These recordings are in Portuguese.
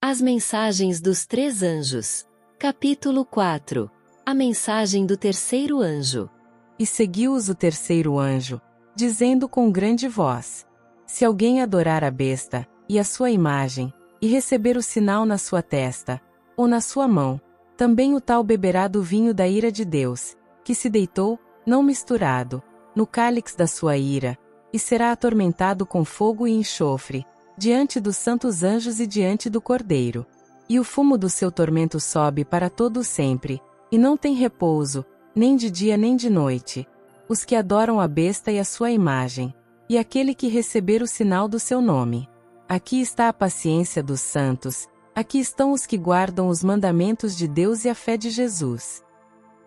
As mensagens dos três anjos. Capítulo 4. A mensagem do terceiro anjo. E seguiu-os o terceiro anjo, dizendo com grande voz: Se alguém adorar a besta, e a sua imagem, e receber o sinal na sua testa, ou na sua mão, também o tal beberá do vinho da ira de Deus, que se deitou, não misturado, no cálice da sua ira, e será atormentado com fogo e enxofre, diante dos santos anjos e diante do Cordeiro. E o fumo do seu tormento sobe para todo o sempre, e não tem repouso, nem de dia nem de noite, os que adoram a besta e a sua imagem, e aquele que receber o sinal do seu nome. Aqui está a paciência dos santos, aqui estão os que guardam os mandamentos de Deus e a fé de Jesus.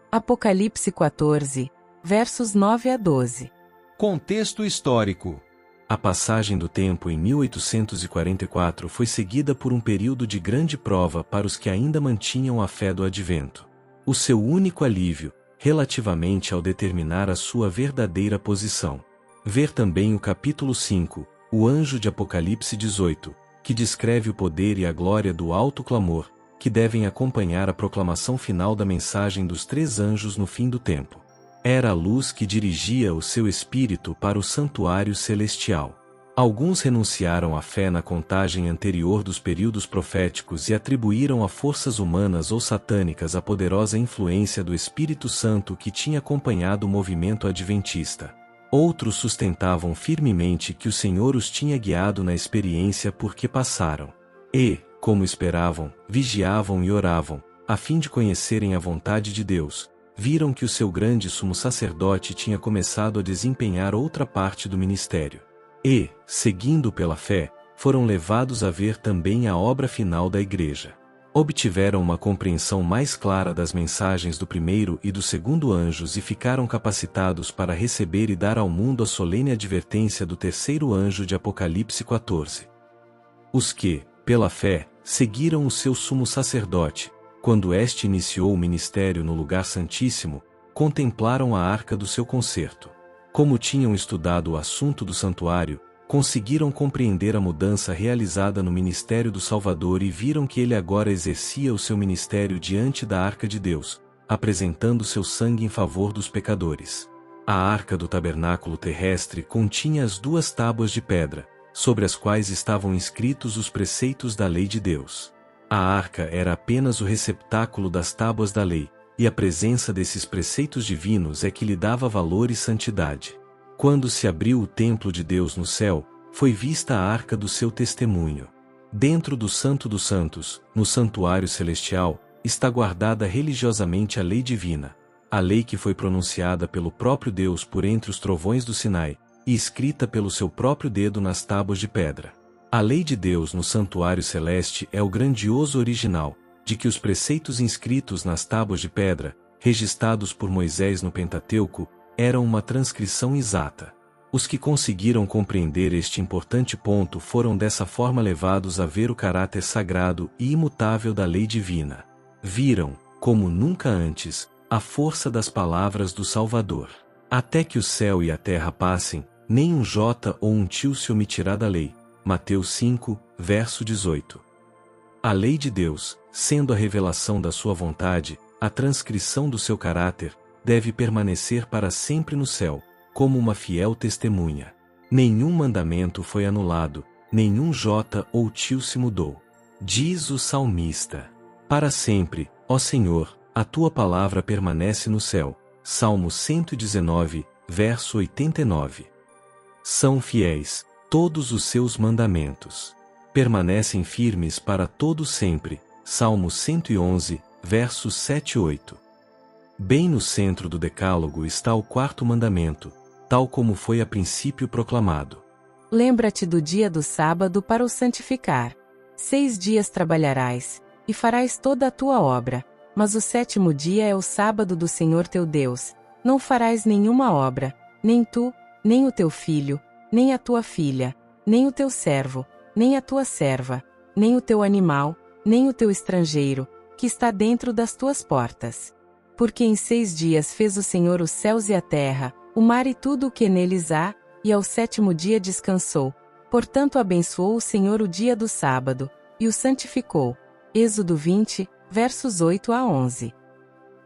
Apocalipse 14, versos 9 a 12. Contexto histórico. A passagem do tempo em 1844 foi seguida por um período de grande prova para os que ainda mantinham a fé do advento. O seu único alívio, relativamente ao determinar a sua verdadeira posição. Ver também o capítulo 5, o anjo de Apocalipse 18, que descreve o poder e a glória do alto clamor, que devem acompanhar a proclamação final da mensagem dos três anjos no fim do tempo. Era a luz que dirigia o seu espírito para o santuário celestial. Alguns renunciaram à fé na contagem anterior dos períodos proféticos e atribuíram a forças humanas ou satânicas a poderosa influência do Espírito Santo que tinha acompanhado o movimento adventista. Outros sustentavam firmemente que o Senhor os tinha guiado na experiência porque passaram. E, como esperavam, vigiavam e oravam, a fim de conhecerem a vontade de Deus. Viram que o seu grande sumo sacerdote tinha começado a desempenhar outra parte do ministério. E, seguindo pela fé, foram levados a ver também a obra final da Igreja. Obtiveram uma compreensão mais clara das mensagens do primeiro e do segundo anjos e ficaram capacitados para receber e dar ao mundo a solene advertência do terceiro anjo de Apocalipse 14. Os que, pela fé, seguiram o seu sumo sacerdote, quando este iniciou o ministério no lugar santíssimo, contemplaram a arca do seu concerto. Como tinham estudado o assunto do santuário, conseguiram compreender a mudança realizada no ministério do Salvador e viram que ele agora exercia o seu ministério diante da arca de Deus, apresentando seu sangue em favor dos pecadores. A arca do tabernáculo terrestre continha as duas tábuas de pedra, sobre as quais estavam inscritos os preceitos da lei de Deus. A arca era apenas o receptáculo das tábuas da lei, e a presença desses preceitos divinos é que lhe dava valor e santidade. Quando se abriu o templo de Deus no céu, foi vista a arca do seu testemunho. Dentro do Santo dos Santos, no santuário celestial, está guardada religiosamente a lei divina, a lei que foi pronunciada pelo próprio Deus por entre os trovões do Sinai, e escrita pelo seu próprio dedo nas tábuas de pedra. A lei de Deus no santuário celeste é o grandioso original, de que os preceitos inscritos nas tábuas de pedra, registrados por Moisés no Pentateuco, eram uma transcrição exata. Os que conseguiram compreender este importante ponto foram dessa forma levados a ver o caráter sagrado e imutável da lei divina. Viram, como nunca antes, a força das palavras do Salvador. Até que o céu e a terra passem, nem um jota ou um tio se omitirá da lei. Mateus 5, verso 18. A lei de Deus, sendo a revelação da sua vontade, a transcrição do seu caráter, deve permanecer para sempre no céu, como uma fiel testemunha. Nenhum mandamento foi anulado, nenhum jota ou tio se mudou. Diz o salmista: Para sempre, ó Senhor, a tua palavra permanece no céu. Salmo 119, verso 89. São fiéis todos os seus mandamentos. Permanecem firmes para todo sempre. Salmo 111, versos 7 e 8. Bem no centro do decálogo está o quarto mandamento, tal como foi a princípio proclamado. Lembra-te do dia do sábado para o santificar. 6 dias trabalharás, e farás toda a tua obra, mas o sétimo dia é o sábado do Senhor teu Deus. Não farás nenhuma obra, nem tu, nem o teu filho, nem a tua filha, nem o teu servo, nem a tua serva, nem o teu animal, nem o teu estrangeiro, que está dentro das tuas portas. Porque em 6 dias fez o Senhor os céus e a terra, o mar e tudo o que neles há, e ao sétimo dia descansou. Portanto abençoou o Senhor o dia do sábado, e o santificou. Êxodo 20, versos 8 a 11.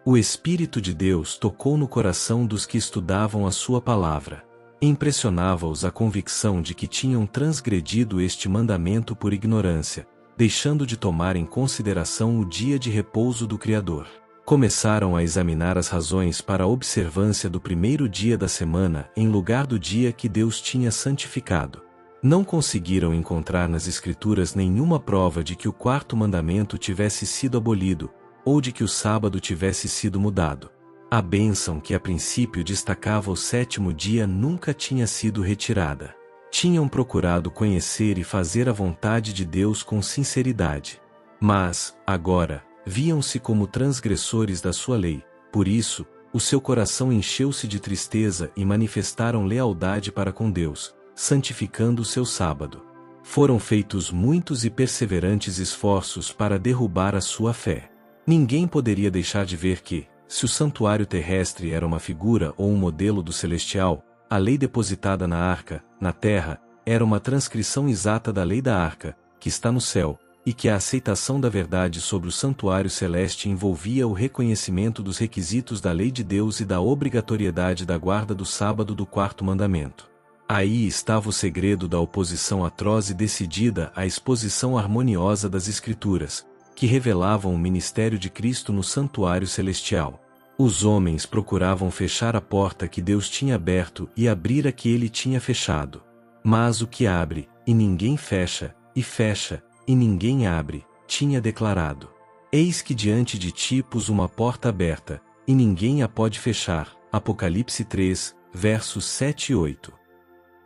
O Espírito de Deus tocou no coração dos que estudavam a sua palavra. Impressionava-os a convicção de que tinham transgredido este mandamento por ignorância, deixando de tomar em consideração o dia de repouso do Criador. Começaram a examinar as razões para a observância do primeiro dia da semana em lugar do dia que Deus tinha santificado. Não conseguiram encontrar nas Escrituras nenhuma prova de que o quarto mandamento tivesse sido abolido, ou de que o sábado tivesse sido mudado. A bênção que a princípio destacava o sétimo dia nunca tinha sido retirada. Tinham procurado conhecer e fazer a vontade de Deus com sinceridade. Mas, agora, viam-se como transgressores da sua lei. Por isso, o seu coração encheu-se de tristeza e manifestaram lealdade para com Deus, santificando o seu sábado. Foram feitos muitos e perseverantes esforços para derrubar a sua fé. Ninguém poderia deixar de ver que, se o santuário terrestre era uma figura ou um modelo do celestial, a lei depositada na arca, na terra, era uma transcrição exata da lei da arca, que está no céu, e que a aceitação da verdade sobre o santuário celeste envolvia o reconhecimento dos requisitos da lei de Deus e da obrigatoriedade da guarda do sábado do quarto mandamento. Aí estava o segredo da oposição atroz e decidida à exposição harmoniosa das Escrituras, que revelavam o ministério de Cristo no santuário celestial. Os homens procuravam fechar a porta que Deus tinha aberto e abrir a que ele tinha fechado. Mas o que abre, e ninguém fecha, e ninguém abre, tinha declarado: Eis que diante de ti pus uma porta aberta, e ninguém a pode fechar. Apocalipse 3, versos 7 e 8.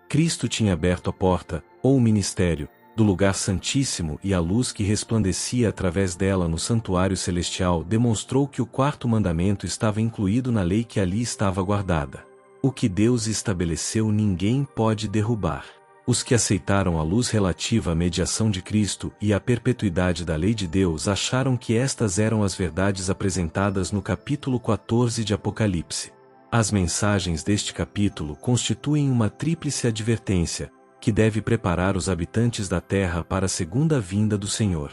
Cristo tinha aberto a porta, ou o ministério, do lugar santíssimo, e a luz que resplandecia através dela no santuário celestial demonstrou que o quarto mandamento estava incluído na lei que ali estava guardada. O que Deus estabeleceu ninguém pode derrubar. Os que aceitaram a luz relativa à mediação de Cristo e à perpetuidade da lei de Deus acharam que estas eram as verdades apresentadas no capítulo 14 de Apocalipse. As mensagens deste capítulo constituem uma tríplice advertência, que deve preparar os habitantes da terra para a segunda vinda do Senhor.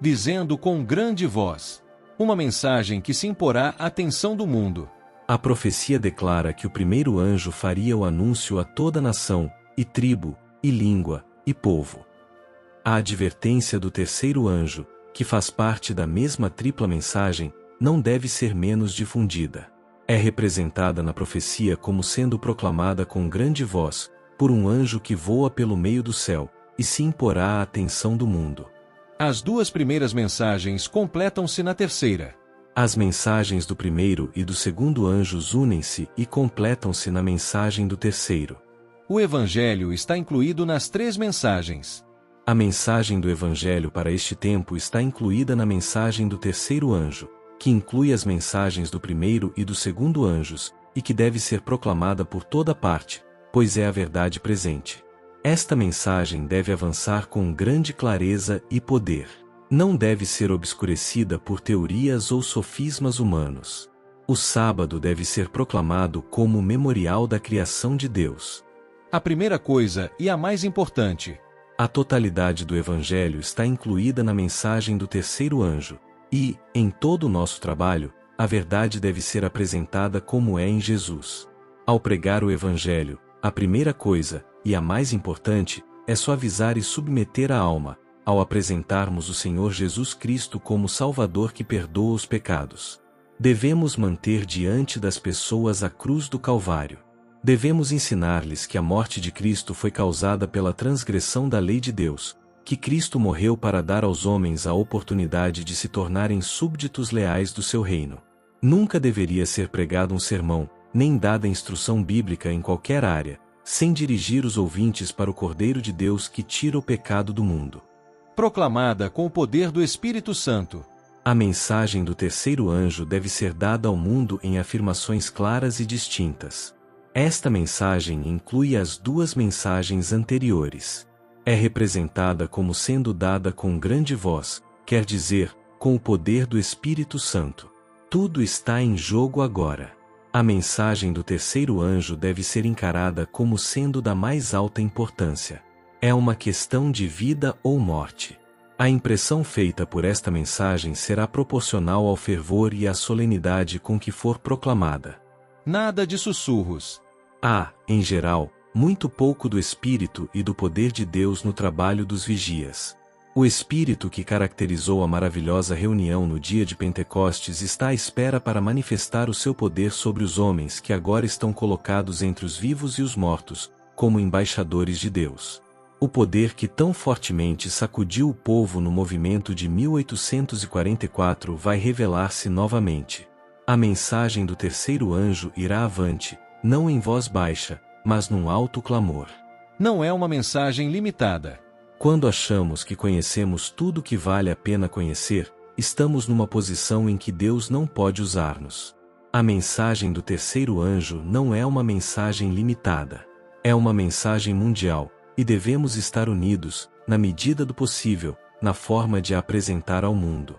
Dizendo com grande voz, uma mensagem que se imporá à atenção do mundo. A profecia declara que o primeiro anjo faria o anúncio a toda nação, e tribo, e língua, e povo. A advertência do terceiro anjo, que faz parte da mesma tripla mensagem, não deve ser menos difundida. É representada na profecia como sendo proclamada com grande voz, por um anjo que voa pelo meio do céu, e se imporá à atenção do mundo. As duas primeiras mensagens completam-se na terceira. As mensagens do primeiro e do segundo anjos unem-se e completam-se na mensagem do terceiro. O Evangelho está incluído nas três mensagens. A mensagem do Evangelho para este tempo está incluída na mensagem do terceiro anjo, que inclui as mensagens do primeiro e do segundo anjos, e que deve ser proclamada por toda parte, pois é a verdade presente. Esta mensagem deve avançar com grande clareza e poder. Não deve ser obscurecida por teorias ou sofismas humanos. O sábado deve ser proclamado como o memorial da criação de Deus. A primeira coisa e a mais importante. A totalidade do Evangelho está incluída na mensagem do terceiro anjo, e, em todo o nosso trabalho, a verdade deve ser apresentada como é em Jesus. Ao pregar o Evangelho, a primeira coisa, e a mais importante, é suavizar e submeter a alma, ao apresentarmos o Senhor Jesus Cristo como Salvador que perdoa os pecados. Devemos manter diante das pessoas a cruz do Calvário. Devemos ensinar-lhes que a morte de Cristo foi causada pela transgressão da lei de Deus, que Cristo morreu para dar aos homens a oportunidade de se tornarem súbditos leais do seu reino. Nunca deveria ser pregado um sermão, nem dada instrução bíblica em qualquer área, sem dirigir os ouvintes para o Cordeiro de Deus que tira o pecado do mundo. Proclamada com o poder do Espírito Santo. A mensagem do terceiro anjo deve ser dada ao mundo em afirmações claras e distintas. Esta mensagem inclui as duas mensagens anteriores. É representada como sendo dada com grande voz, quer dizer, com o poder do Espírito Santo. Tudo está em jogo agora. A mensagem do terceiro anjo deve ser encarada como sendo da mais alta importância. É uma questão de vida ou morte. A impressão feita por esta mensagem será proporcional ao fervor e à solenidade com que for proclamada. Nada de sussurros. Há, em geral, muito pouco do Espírito e do poder de Deus no trabalho dos vigias. O Espírito que caracterizou a maravilhosa reunião no dia de Pentecostes está à espera para manifestar o seu poder sobre os homens que agora estão colocados entre os vivos e os mortos, como embaixadores de Deus. O poder que tão fortemente sacudiu o povo no movimento de 1844 vai revelar-se novamente. A mensagem do terceiro anjo irá avante, não em voz baixa, mas num alto clamor. Não é uma mensagem limitada. Quando achamos que conhecemos tudo que vale a pena conhecer, estamos numa posição em que Deus não pode usar-nos. A mensagem do terceiro anjo não é uma mensagem limitada. É uma mensagem mundial, e devemos estar unidos, na medida do possível, na forma de a apresentar ao mundo.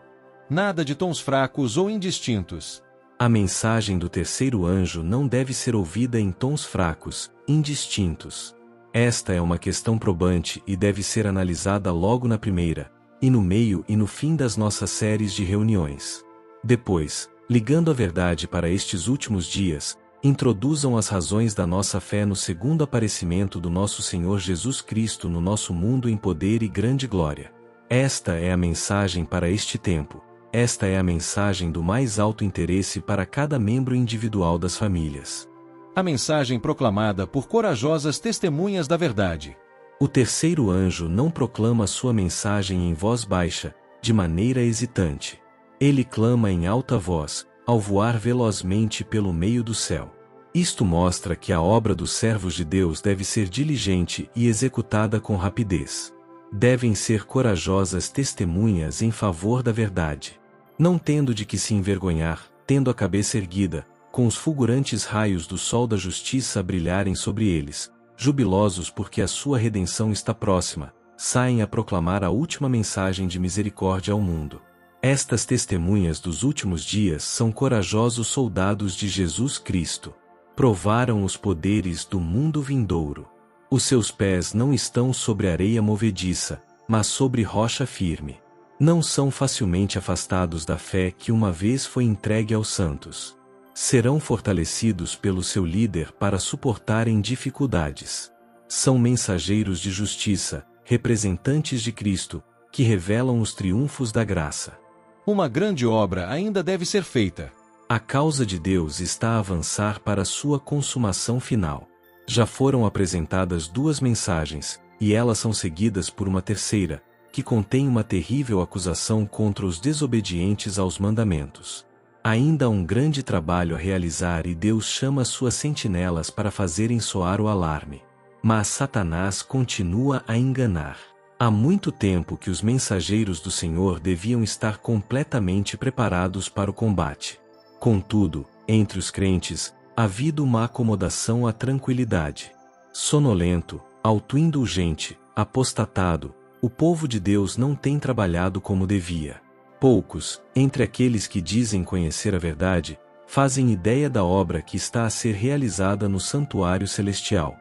Nada de tons fracos ou indistintos. A mensagem do terceiro anjo não deve ser ouvida em tons fracos, indistintos. Esta é uma questão probante e deve ser analisada logo na primeira, e no meio e no fim das nossas séries de reuniões. Depois, ligando a verdade para estes últimos dias, introduzam as razões da nossa fé no segundo aparecimento do nosso Senhor Jesus Cristo no nosso mundo em poder e grande glória. Esta é a mensagem para este tempo. Esta é a mensagem do mais alto interesse para cada membro individual das famílias. A mensagem proclamada por corajosas testemunhas da verdade. O terceiro anjo não proclama sua mensagem em voz baixa, de maneira hesitante. Ele clama em alta voz, ao voar velozmente pelo meio do céu. Isto mostra que a obra dos servos de Deus deve ser diligente e executada com rapidez. Devem ser corajosas testemunhas em favor da verdade. Não tendo de que se envergonhar, tendo a cabeça erguida, com os fulgurantes raios do sol da justiça a brilharem sobre eles, jubilosos porque a sua redenção está próxima, saem a proclamar a última mensagem de misericórdia ao mundo. Estas testemunhas dos últimos dias são corajosos soldados de Jesus Cristo. Provaram os poderes do mundo vindouro. Os seus pés não estão sobre areia movediça, mas sobre rocha firme. Não são facilmente afastados da fé que uma vez foi entregue aos santos. Serão fortalecidos pelo seu líder para suportarem dificuldades. São mensageiros de justiça, representantes de Cristo, que revelam os triunfos da graça. Uma grande obra ainda deve ser feita. A causa de Deus está a avançar para sua consumação final. Já foram apresentadas 2 mensagens, e elas são seguidas por uma terceira, que contém uma terrível acusação contra os desobedientes aos mandamentos. Ainda há um grande trabalho a realizar e Deus chama suas sentinelas para fazerem soar o alarme. Mas Satanás continua a enganar. Há muito tempo que os mensageiros do Senhor deviam estar completamente preparados para o combate. Contudo, entre os crentes, ha havido uma acomodação à tranquilidade. Sonolento, autoindulgente, apostatado, o povo de Deus não tem trabalhado como devia. Poucos, entre aqueles que dizem conhecer a verdade, fazem ideia da obra que está a ser realizada no santuário celestial.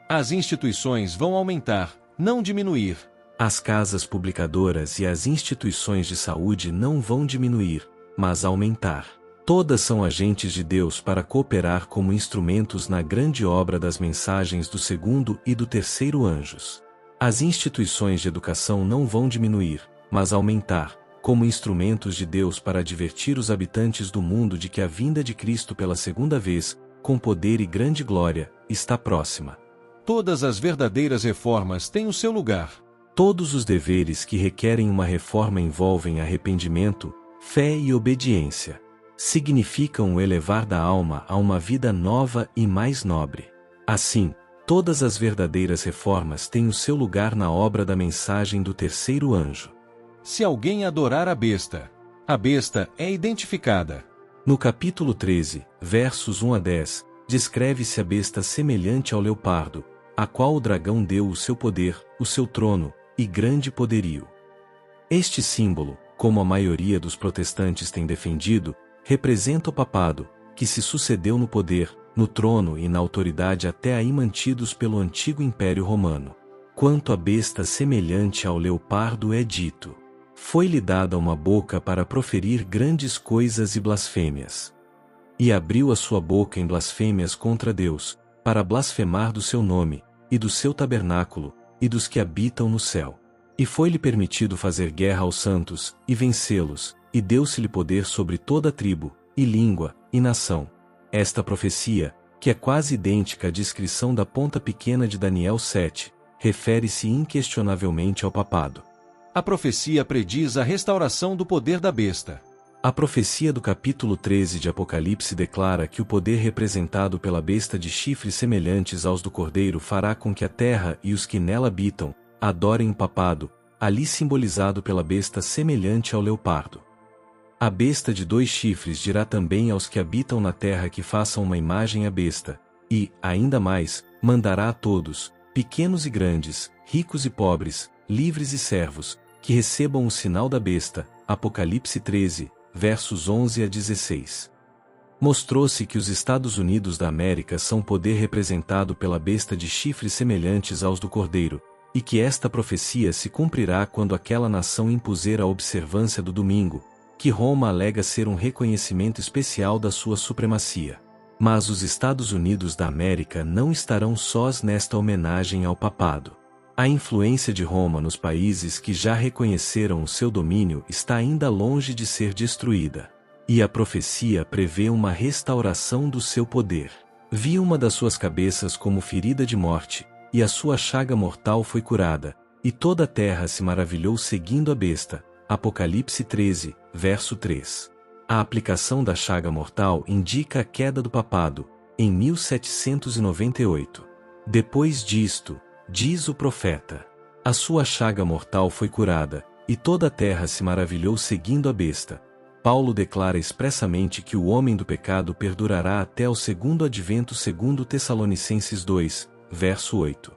As instituições vão aumentar, não diminuir. As casas publicadoras e as instituições de saúde não vão diminuir, mas aumentar. Todas são agentes de Deus para cooperar como instrumentos na grande obra das mensagens do segundo e do terceiro anjos. As instituições de educação não vão diminuir, mas aumentar, como instrumentos de Deus para advertir os habitantes do mundo de que a vinda de Cristo pela segunda vez, com poder e grande glória, está próxima. Todas as verdadeiras reformas têm o seu lugar. Todos os deveres que requerem uma reforma envolvem arrependimento, fé e obediência. Significam o elevar da alma a uma vida nova e mais nobre. Assim, todas as verdadeiras reformas têm o seu lugar na obra da mensagem do terceiro anjo. Se alguém adorar a besta é identificada. No capítulo 13, versos 1 a 10, descreve-se a besta semelhante ao leopardo, a qual o dragão deu o seu poder, o seu trono, e grande poderio. Este símbolo, como a maioria dos protestantes tem defendido, representa o papado, que se sucedeu no poder, no trono e na autoridade até aí mantidos pelo antigo Império Romano. Quanto à besta semelhante ao leopardo é dito: Foi-lhe dada uma boca para proferir grandes coisas e blasfêmias. E abriu a sua boca em blasfêmias contra Deus, para blasfemar do seu nome, e do seu tabernáculo, e dos que habitam no céu. E foi-lhe permitido fazer guerra aos santos, e vencê-los, e deu-se-lhe poder sobre toda tribo, e língua, e nação. Esta profecia, que é quase idêntica à descrição da ponta pequena de Daniel 7, refere-se inquestionavelmente ao papado. A profecia prediz a restauração do poder da besta. A profecia do capítulo 13 de Apocalipse declara que o poder representado pela besta de chifres semelhantes aos do cordeiro fará com que a terra e os que nela habitam adorem o papado, ali simbolizado pela besta semelhante ao leopardo. A besta de 2 chifres dirá também aos que habitam na terra que façam uma imagem à besta, e, ainda mais, mandará a todos, pequenos e grandes, ricos e pobres, livres e servos, que recebam o sinal da besta. Apocalipse 13, versos 11 a 16. Mostrou-se que os Estados Unidos da América são poder representado pela besta de chifres semelhantes aos do cordeiro, e que esta profecia se cumprirá quando aquela nação impuser a observância do domingo, que Roma alega ser um reconhecimento especial da sua supremacia. Mas os Estados Unidos da América não estarão sós nesta homenagem ao papado. A influência de Roma nos países que já reconheceram o seu domínio está ainda longe de ser destruída. E a profecia prevê uma restauração do seu poder. Vi uma das suas cabeças como ferida de morte, e a sua chaga mortal foi curada, e toda a terra se maravilhou seguindo a besta. Apocalipse 13, verso 3. A aplicação da chaga mortal indica a queda do papado, em 1798. Depois disto, diz o profeta, a sua chaga mortal foi curada, e toda a terra se maravilhou seguindo a besta. Paulo declara expressamente que o homem do pecado perdurará até o segundo advento segundo Tessalonicenses 2, verso 8.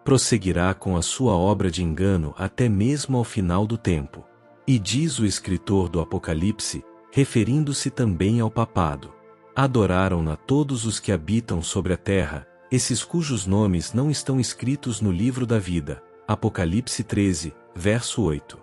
Prosseguirá com a sua obra de engano até mesmo ao final do tempo. E diz o escritor do Apocalipse, referindo-se também ao papado. Adoraram-na todos os que habitam sobre a terra, esses cujos nomes não estão escritos no livro da vida. Apocalipse 13, verso 8.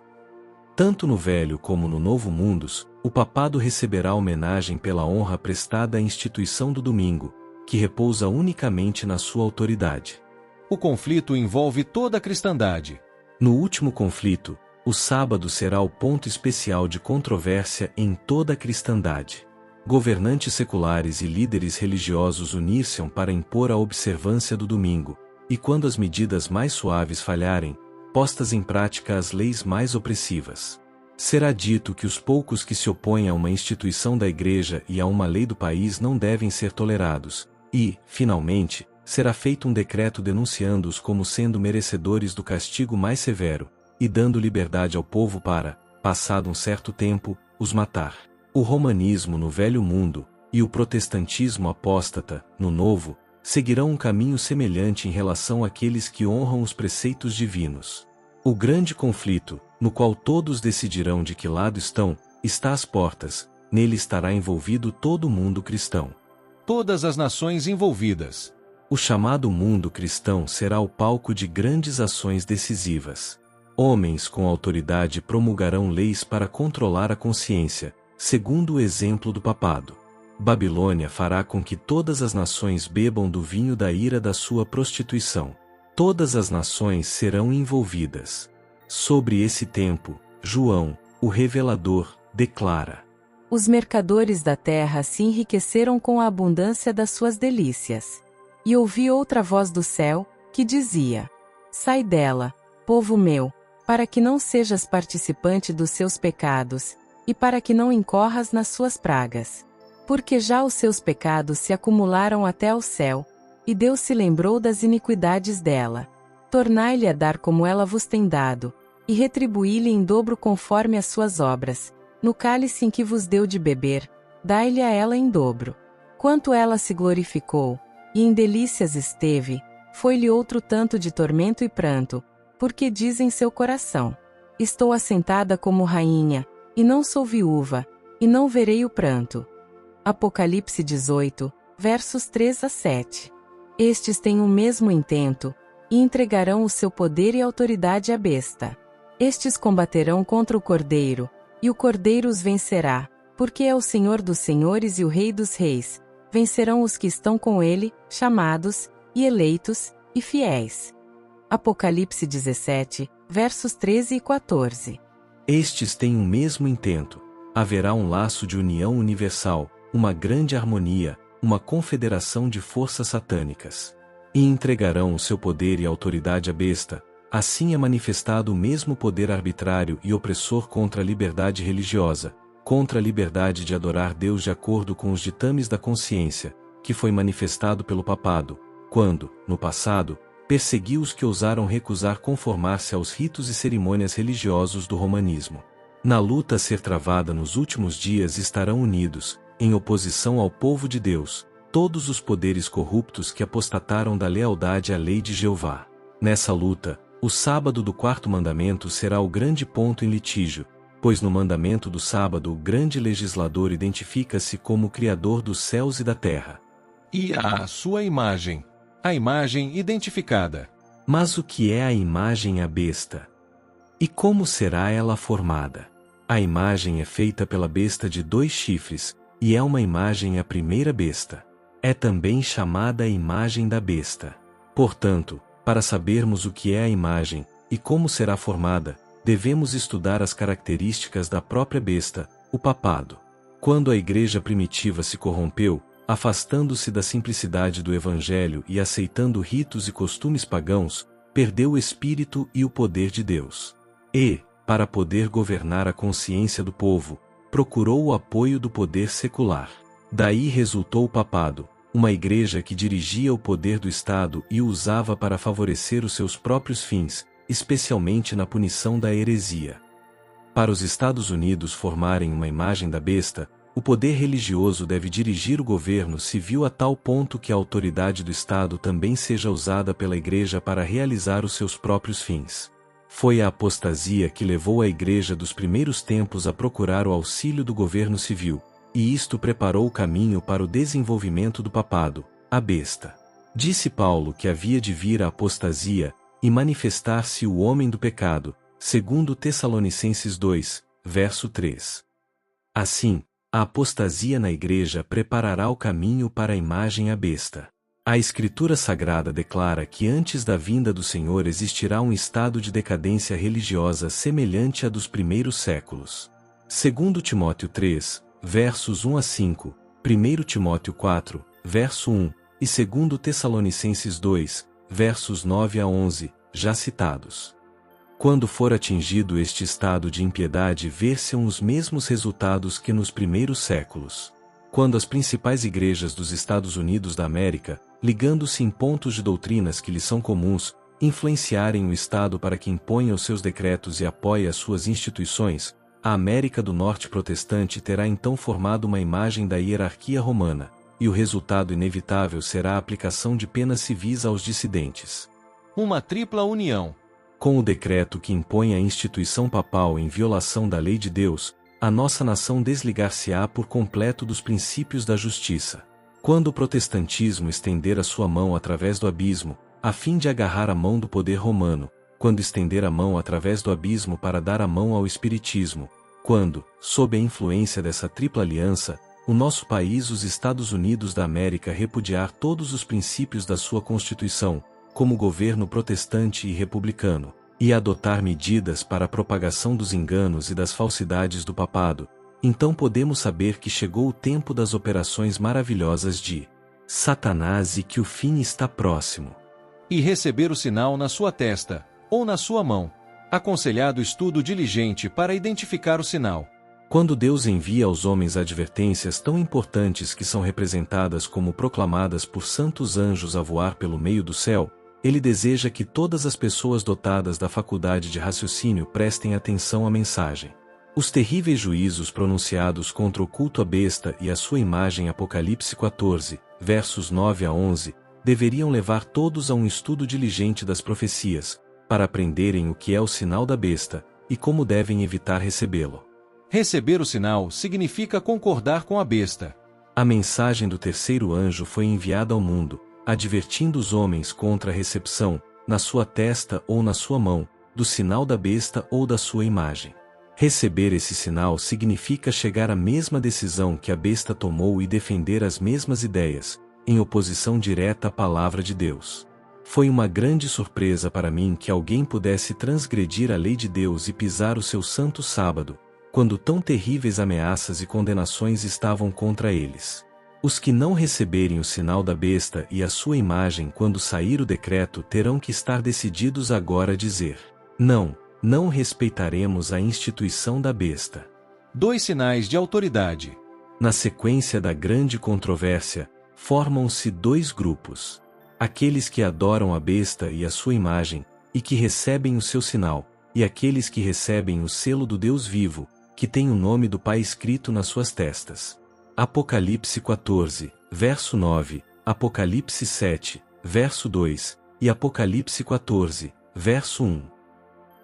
Tanto no Velho como no Novo Mundos, o papado receberá homenagem pela honra prestada à instituição do domingo, que repousa unicamente na sua autoridade. O conflito envolve toda a cristandade. No último conflito, o sábado será o ponto especial de controvérsia em toda a cristandade. Governantes seculares e líderes religiosos unir-se-ão para impor a observância do domingo, e quando as medidas mais suaves falharem, postas em prática as leis mais opressivas. Será dito que os poucos que se opõem a uma instituição da Igreja e a uma lei do país não devem ser tolerados, e, finalmente, será feito um decreto denunciando-os como sendo merecedores do castigo mais severo, e dando liberdade ao povo para, passado um certo tempo, os matar. O romanismo no Velho Mundo, e o protestantismo apóstata, no Novo, seguirão um caminho semelhante em relação àqueles que honram os preceitos divinos. O grande conflito, no qual todos decidirão de que lado estão, está às portas, nele estará envolvido todo o mundo cristão. Todas as nações envolvidas. O chamado mundo cristão será o palco de grandes ações decisivas. Homens com autoridade promulgarão leis para controlar a consciência, segundo o exemplo do papado. Babilônia fará com que todas as nações bebam do vinho da ira da sua prostituição. Todas as nações serão envolvidas. Sobre esse tempo, João, o revelador, declara: Os mercadores da terra se enriqueceram com a abundância das suas delícias. E ouvi outra voz do céu, que dizia: Sai dela, povo meu, para que não sejas participante dos seus pecados, e para que não incorras nas suas pragas. Porque já os seus pecados se acumularam até ao céu, e Deus se lembrou das iniquidades dela. Tornai-lhe a dar como ela vos tem dado, e retribuí-lhe em dobro conforme as suas obras. No cálice em que vos deu de beber, dai-lhe a ela em dobro. Quanto ela se glorificou, e em delícias esteve, foi-lhe outro tanto de tormento e pranto, porque diz em seu coração: Estou assentada como rainha, e não sou viúva, e não verei o pranto. Apocalipse 18, versos 3 a 7. Estes têm o mesmo intento, e entregarão o seu poder e autoridade à besta. Estes combaterão contra o Cordeiro, e o Cordeiro os vencerá, porque é o Senhor dos senhores e o Rei dos reis. Vencerão os que estão com ele, chamados, e eleitos, e fiéis. Apocalipse 17, versos 13 e 14. Estes têm o mesmo intento. Haverá um laço de união universal, uma grande harmonia, uma confederação de forças satânicas. E entregarão o seu poder e autoridade à besta. Assim é manifestado o mesmo poder arbitrário e opressor contra a liberdade religiosa, contra a liberdade de adorar Deus de acordo com os ditames da consciência, que foi manifestado pelo papado, quando, no passado, perseguiu os que ousaram recusar conformar-se aos ritos e cerimônias religiosos do romanismo. Na luta a ser travada nos últimos dias estarão unidos, em oposição ao povo de Deus, todos os poderes corruptos que apostataram da lealdade à lei de Jeová. Nessa luta, o sábado do quarto mandamento será o grande ponto em litígio, pois no mandamento do sábado o grande legislador identifica-se como o Criador dos céus e da terra. E a sua imagem, a imagem identificada. Mas o que é a imagem à besta? E como será ela formada? A imagem é feita pela besta de 2 chifres, e é uma imagem à primeira besta. É também chamada a imagem da besta. Portanto, para sabermos o que é a imagem, e como será formada, devemos estudar as características da própria besta, o papado. Quando a igreja primitiva se corrompeu, afastando-se da simplicidade do Evangelho e aceitando ritos e costumes pagãos, perdeu o espírito e o poder de Deus. E, para poder governar a consciência do povo, procurou o apoio do poder secular. Daí resultou o papado, uma igreja que dirigia o poder do Estado e o usava para favorecer os seus próprios fins, especialmente na punição da heresia. Para os Estados Unidos formarem uma imagem da besta, o poder religioso deve dirigir o governo civil a tal ponto que a autoridade do Estado também seja usada pela Igreja para realizar os seus próprios fins. Foi a apostasia que levou a Igreja dos primeiros tempos a procurar o auxílio do governo civil, e isto preparou o caminho para o desenvolvimento do papado, a besta. Disse Paulo que havia de vir a apostasia, e manifestar-se o homem do pecado, segundo Tessalonicenses 2, verso 3. Assim, a apostasia na Igreja preparará o caminho para a imagem à besta. A Escritura Sagrada declara que antes da vinda do Senhor existirá um estado de decadência religiosa semelhante à dos primeiros séculos. Segundo Timóteo 3, versos 1 a 5, 1 Timóteo 4, verso 1, e 2 Tessalonicenses 2, versos 9 a 11, já citados. Quando for atingido este estado de impiedade, ver-se-ão os mesmos resultados que nos primeiros séculos. Quando as principais igrejas dos Estados Unidos da América, ligando-se em pontos de doutrinas que lhes são comuns, influenciarem o Estado para que imponha os seus decretos e apoie as suas instituições, a América do Norte protestante terá então formado uma imagem da hierarquia romana, e o resultado inevitável será a aplicação de penas civis aos dissidentes. Uma tripla união. Com o decreto que impõe a instituição papal em violação da lei de Deus, a nossa nação desligar-se-á por completo dos princípios da justiça. Quando o protestantismo estender a sua mão através do abismo, a fim de agarrar a mão do poder romano, quando estender a mão através do abismo para dar a mão ao espiritismo, quando, sob a influência dessa tripla aliança, o nosso país, os Estados Unidos da América, repudiar todos os princípios da sua Constituição, como governo protestante e republicano, e adotar medidas para a propagação dos enganos e das falsidades do papado, então podemos saber que chegou o tempo das operações maravilhosas de Satanás e que o fim está próximo. E receber o sinal na sua testa, ou na sua mão. Aconselhado estudo diligente para identificar o sinal. Quando Deus envia aos homens advertências tão importantes que são representadas como proclamadas por santos anjos a voar pelo meio do céu, Ele deseja que todas as pessoas dotadas da faculdade de raciocínio prestem atenção à mensagem. Os terríveis juízos pronunciados contra o culto à besta e a sua imagem, Apocalipse 14, versos 9 a 11, deveriam levar todos a um estudo diligente das profecias, para aprenderem o que é o sinal da besta, e como devem evitar recebê-lo. Receber o sinal significa concordar com a besta. A mensagem do terceiro anjo foi enviada ao mundo, advertindo os homens contra a recepção, na sua testa ou na sua mão, do sinal da besta ou da sua imagem. Receber esse sinal significa chegar à mesma decisão que a besta tomou e defender as mesmas ideias, em oposição direta à palavra de Deus. Foi uma grande surpresa para mim que alguém pudesse transgredir a lei de Deus e pisar o seu santo sábado, quando tão terríveis ameaças e condenações estavam contra eles. Os que não receberem o sinal da besta e a sua imagem quando sair o decreto terão que estar decididos agora a dizer: não respeitaremos a instituição da besta. 2 sinais de autoridade. Na sequência da grande controvérsia, formam-se 2 grupos. Aqueles que adoram a besta e a sua imagem, e que recebem o seu sinal, e aqueles que recebem o selo do Deus vivo, que tem o nome do Pai escrito nas suas testas. Apocalipse 14, verso 9, Apocalipse 7, verso 2, e Apocalipse 14, verso 1.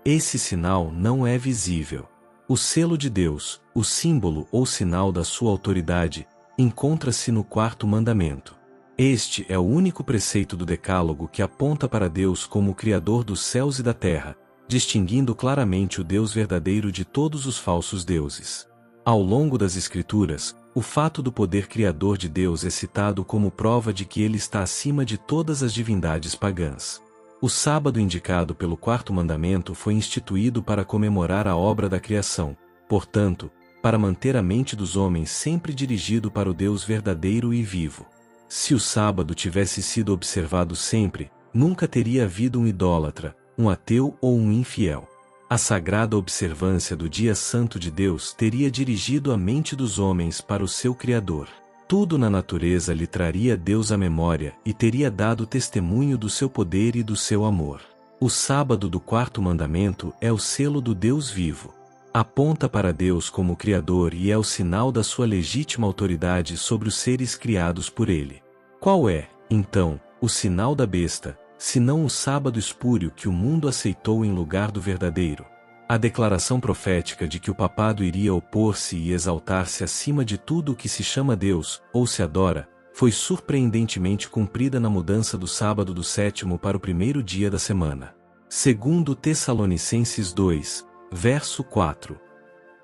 Esse sinal não é visível. O selo de Deus, o símbolo ou sinal da sua autoridade, encontra-se no 4º mandamento. Este é o único preceito do Decálogo que aponta para Deus como o Criador dos céus e da terra, distinguindo claramente o Deus verdadeiro de todos os falsos deuses. Ao longo das Escrituras, o fato do poder criador de Deus é citado como prova de que ele está acima de todas as divindades pagãs. O sábado indicado pelo 4º mandamento foi instituído para comemorar a obra da criação, portanto, para manter a mente dos homens sempre dirigido para o Deus verdadeiro e vivo. Se o sábado tivesse sido observado sempre, nunca teria havido um idólatra, um ateu ou um infiel. A sagrada observância do dia santo de Deus teria dirigido a mente dos homens para o seu Criador. Tudo na natureza lhe traria Deus à memória e teria dado testemunho do seu poder e do seu amor. O sábado do 4º mandamento é o selo do Deus vivo. Aponta para Deus como Criador e é o sinal da sua legítima autoridade sobre os seres criados por ele. Qual é, então, o sinal da besta, senão o sábado espúrio que o mundo aceitou em lugar do verdadeiro? A declaração profética de que o papado iria opor-se e exaltar-se acima de tudo o que se chama Deus, ou se adora, foi surpreendentemente cumprida na mudança do sábado do 7º para o 1º dia da semana. Segundo Tessalonicenses 2, verso 4.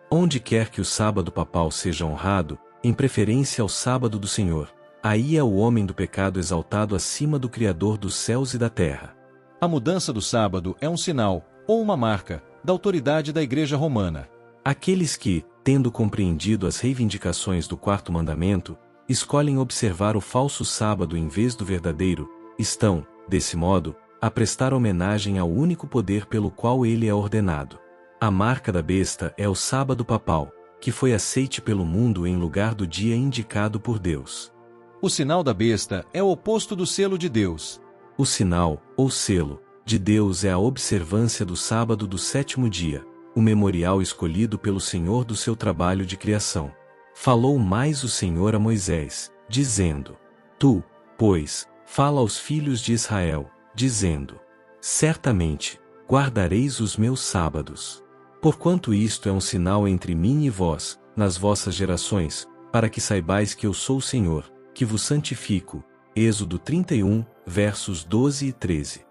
Onde quer que o sábado papal seja honrado, em preferência ao sábado do Senhor, aí é o homem do pecado exaltado acima do Criador dos céus e da terra. A mudança do sábado é um sinal, ou uma marca, da autoridade da Igreja Romana. Aqueles que, tendo compreendido as reivindicações do 4º mandamento, escolhem observar o falso sábado em vez do verdadeiro, estão, desse modo, a prestar homenagem ao único poder pelo qual ele é ordenado. A marca da besta é o sábado papal, que foi aceite pelo mundo em lugar do dia indicado por Deus. O sinal da besta é o oposto do selo de Deus. O sinal, ou selo, de Deus é a observância do sábado do 7º dia, o memorial escolhido pelo Senhor do seu trabalho de criação. Falou mais o Senhor a Moisés, dizendo: Tu, pois, fala aos filhos de Israel, dizendo: Certamente, guardareis os meus sábados. Porquanto isto é um sinal entre mim e vós, nas vossas gerações, para que saibais que eu sou o Senhor, que vos santifico. Êxodo 31, versos 12 e 13.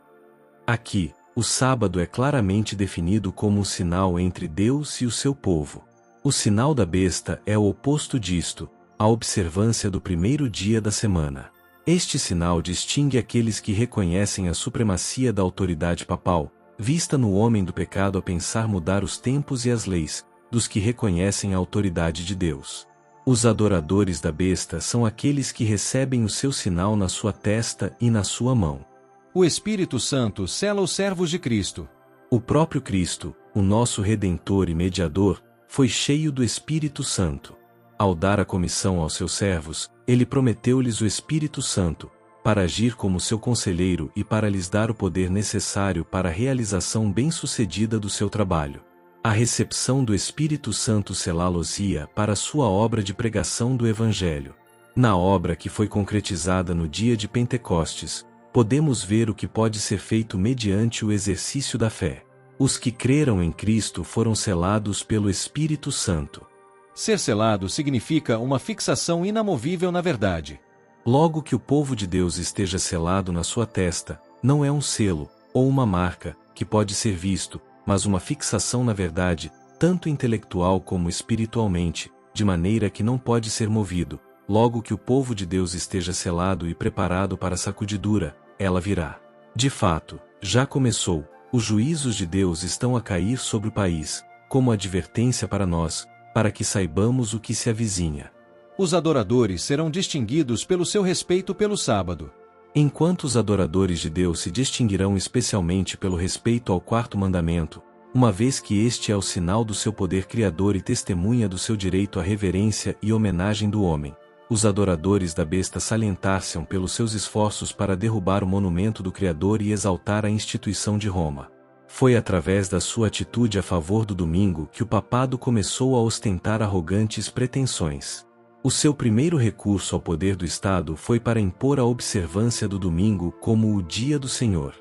Aqui, o sábado é claramente definido como um sinal entre Deus e o seu povo. O sinal da besta é o oposto disto, a observância do 1º dia da semana. Este sinal distingue aqueles que reconhecem a supremacia da autoridade papal, vista no homem do pecado a pensar mudar os tempos e as leis, dos que reconhecem a autoridade de Deus. Os adoradores da besta são aqueles que recebem o seu sinal na sua testa e na sua mão. O Espírito Santo sela os servos de Cristo. O próprio Cristo, o nosso Redentor e Mediador, foi cheio do Espírito Santo. Ao dar a comissão aos seus servos, ele prometeu-lhes o Espírito Santo, para agir como seu conselheiro e para lhes dar o poder necessário para a realização bem-sucedida do seu trabalho. A recepção do Espírito Santo selá-los-ia para a sua obra de pregação do Evangelho. Na obra que foi concretizada no dia de Pentecostes, podemos ver o que pode ser feito mediante o exercício da fé. Os que creram em Cristo foram selados pelo Espírito Santo. Ser selado significa uma fixação inamovível na verdade. Logo que o povo de Deus esteja selado na sua testa, não é um selo, ou uma marca, que pode ser visto, mas uma fixação na verdade, tanto intelectual como espiritualmente, de maneira que não pode ser movido. Logo que o povo de Deus esteja selado e preparado para a sacudidura, ela virá. De fato, já começou. Os juízos de Deus estão a cair sobre o país, como advertência para nós, para que saibamos o que se avizinha. Os adoradores serão distinguidos pelo seu respeito pelo sábado. Enquanto os adoradores de Deus se distinguirão especialmente pelo respeito ao quarto mandamento, uma vez que este é o sinal do seu poder criador e testemunha do seu direito à reverência e homenagem do homem, os adoradores da besta salientar-se-ão pelos seus esforços para derrubar o monumento do Criador e exaltar a instituição de Roma. Foi através da sua atitude a favor do domingo que o papado começou a ostentar arrogantes pretensões. O seu primeiro recurso ao poder do Estado foi para impor a observância do domingo como o dia do Senhor.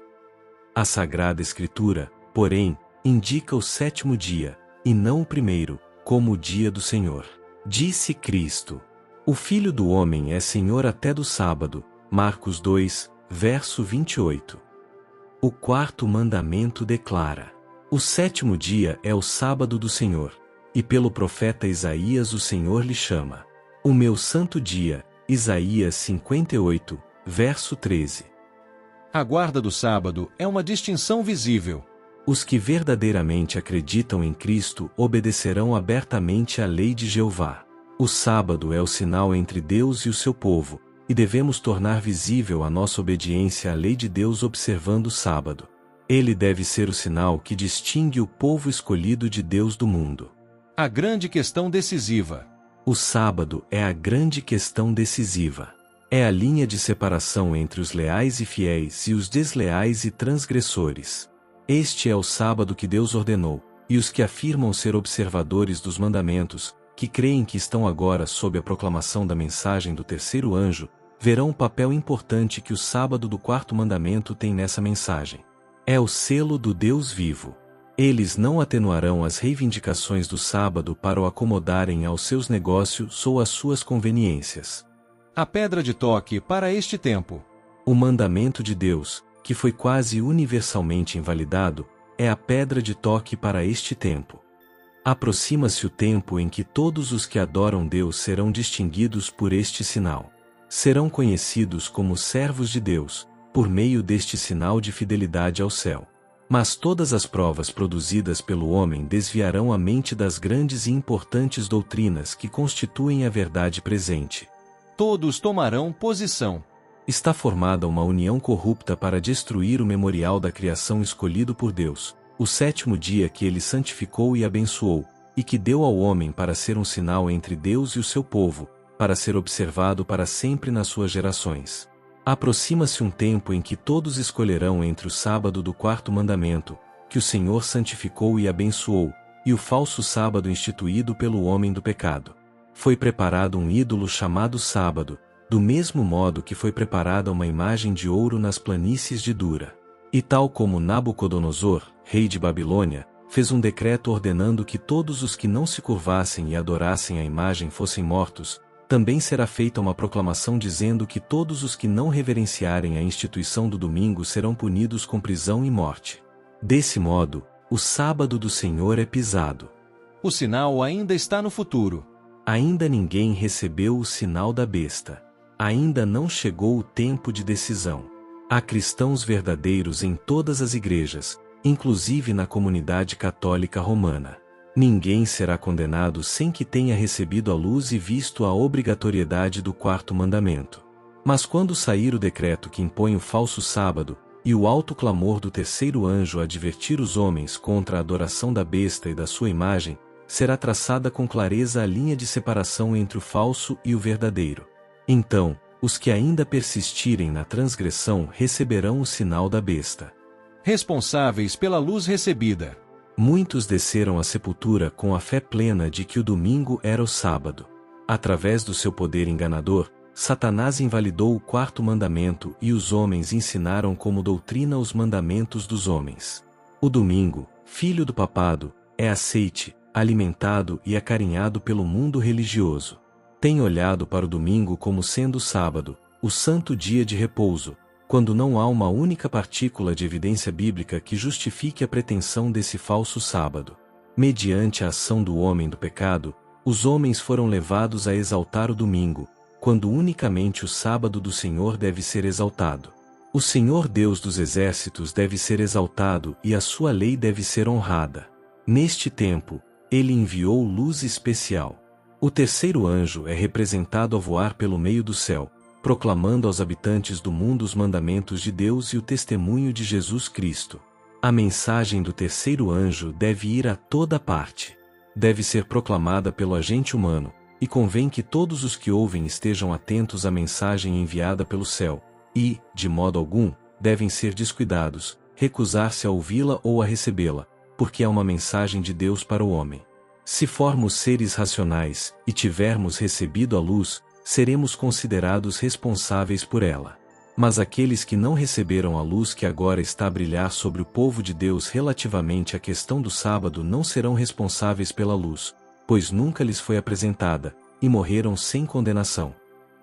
A Sagrada Escritura, porém, indica o sétimo dia, e não o primeiro, como o dia do Senhor. Disse Cristo: o Filho do Homem é Senhor até do sábado. Marcos 2, verso 28. O quarto mandamento declara: o sétimo dia é o sábado do Senhor, e pelo profeta Isaías o Senhor lhe chama o meu santo dia. Isaías 58, verso 13. A guarda do sábado é uma distinção visível. Os que verdadeiramente acreditam em Cristo obedecerão abertamente à lei de Jeová. O sábado é o sinal entre Deus e o seu povo, e devemos tornar visível a nossa obediência à lei de Deus observando o sábado. Ele deve ser o sinal que distingue o povo escolhido de Deus do mundo. A grande questão decisiva. O sábado é a grande questão decisiva. É a linha de separação entre os leais e fiéis e os desleais e transgressores. Este é o sábado que Deus ordenou, e os que afirmam ser observadores dos mandamentos, que creem que estão agora sob a proclamação da mensagem do terceiro anjo, verão o papel importante que o sábado do quarto mandamento tem nessa mensagem. É o selo do Deus vivo. Eles não atenuarão as reivindicações do sábado para o acomodarem aos seus negócios ou às suas conveniências. A pedra de toque para este tempo. O mandamento de Deus, que foi quase universalmente invalidado, é a pedra de toque para este tempo. Aproxima-se o tempo em que todos os que adoram Deus serão distinguidos por este sinal. Serão conhecidos como servos de Deus, por meio deste sinal de fidelidade ao céu. Mas todas as provas produzidas pelo homem desviarão a mente das grandes e importantes doutrinas que constituem a verdade presente. Todos tomarão posição. Está formada uma união corrupta para destruir o memorial da criação escolhido por Deus, o sétimo dia que ele santificou e abençoou, e que deu ao homem para ser um sinal entre Deus e o seu povo, para ser observado para sempre nas suas gerações. Aproxima-se um tempo em que todos escolherão entre o sábado do quarto mandamento, que o Senhor santificou e abençoou, e o falso sábado instituído pelo homem do pecado. Foi preparado um ídolo chamado sábado, do mesmo modo que foi preparada uma imagem de ouro nas planícies de Dura. E tal como Nabucodonosor, rei de Babilônia, fez um decreto ordenando que todos os que não se curvassem e adorassem a imagem fossem mortos, também será feita uma proclamação dizendo que todos os que não reverenciarem a instituição do domingo serão punidos com prisão e morte. Desse modo, o sábado do Senhor é pisado. O sinal ainda está no futuro. Ainda ninguém recebeu o sinal da besta. Ainda não chegou o tempo de decisão. Há cristãos verdadeiros em todas as igrejas, inclusive na comunidade católica romana. Ninguém será condenado sem que tenha recebido a luz e visto a obrigatoriedade do quarto mandamento. Mas quando sair o decreto que impõe o falso sábado, e o alto clamor do terceiro anjo advertir os homens contra a adoração da besta e da sua imagem, será traçada com clareza a linha de separação entre o falso e o verdadeiro. Então, os que ainda persistirem na transgressão receberão o sinal da besta. Responsáveis pela luz recebida. Muitos desceram à sepultura com a fé plena de que o domingo era o sábado. Através do seu poder enganador, Satanás invalidou o quarto mandamento e os homens ensinaram como doutrina os mandamentos dos homens. O domingo, filho do papado, é aceite, alimentado e acarinhado pelo mundo religioso. Tem olhado para o domingo como sendo o sábado, o santo dia de repouso, quando não há uma única partícula de evidência bíblica que justifique a pretensão desse falso sábado. Mediante a ação do homem do pecado, os homens foram levados a exaltar o domingo, quando unicamente o sábado do Senhor deve ser exaltado. O Senhor Deus dos exércitos deve ser exaltado e a sua lei deve ser honrada. Neste tempo, ele enviou luz especial. O terceiro anjo é representado a voar pelo meio do céu, proclamando aos habitantes do mundo os mandamentos de Deus e o testemunho de Jesus Cristo. A mensagem do terceiro anjo deve ir a toda parte. Deve ser proclamada pelo agente humano, e convém que todos os que ouvem estejam atentos à mensagem enviada pelo céu, e, de modo algum, devem ser descuidados, recusar-se a ouvi-la ou a recebê-la, porque é uma mensagem de Deus para o homem. Se formos seres racionais, e tivermos recebido a luz, seremos considerados responsáveis por ela. Mas aqueles que não receberam a luz que agora está a brilhar sobre o povo de Deus relativamente à questão do sábado não serão responsáveis pela luz, pois nunca lhes foi apresentada, e morreram sem condenação.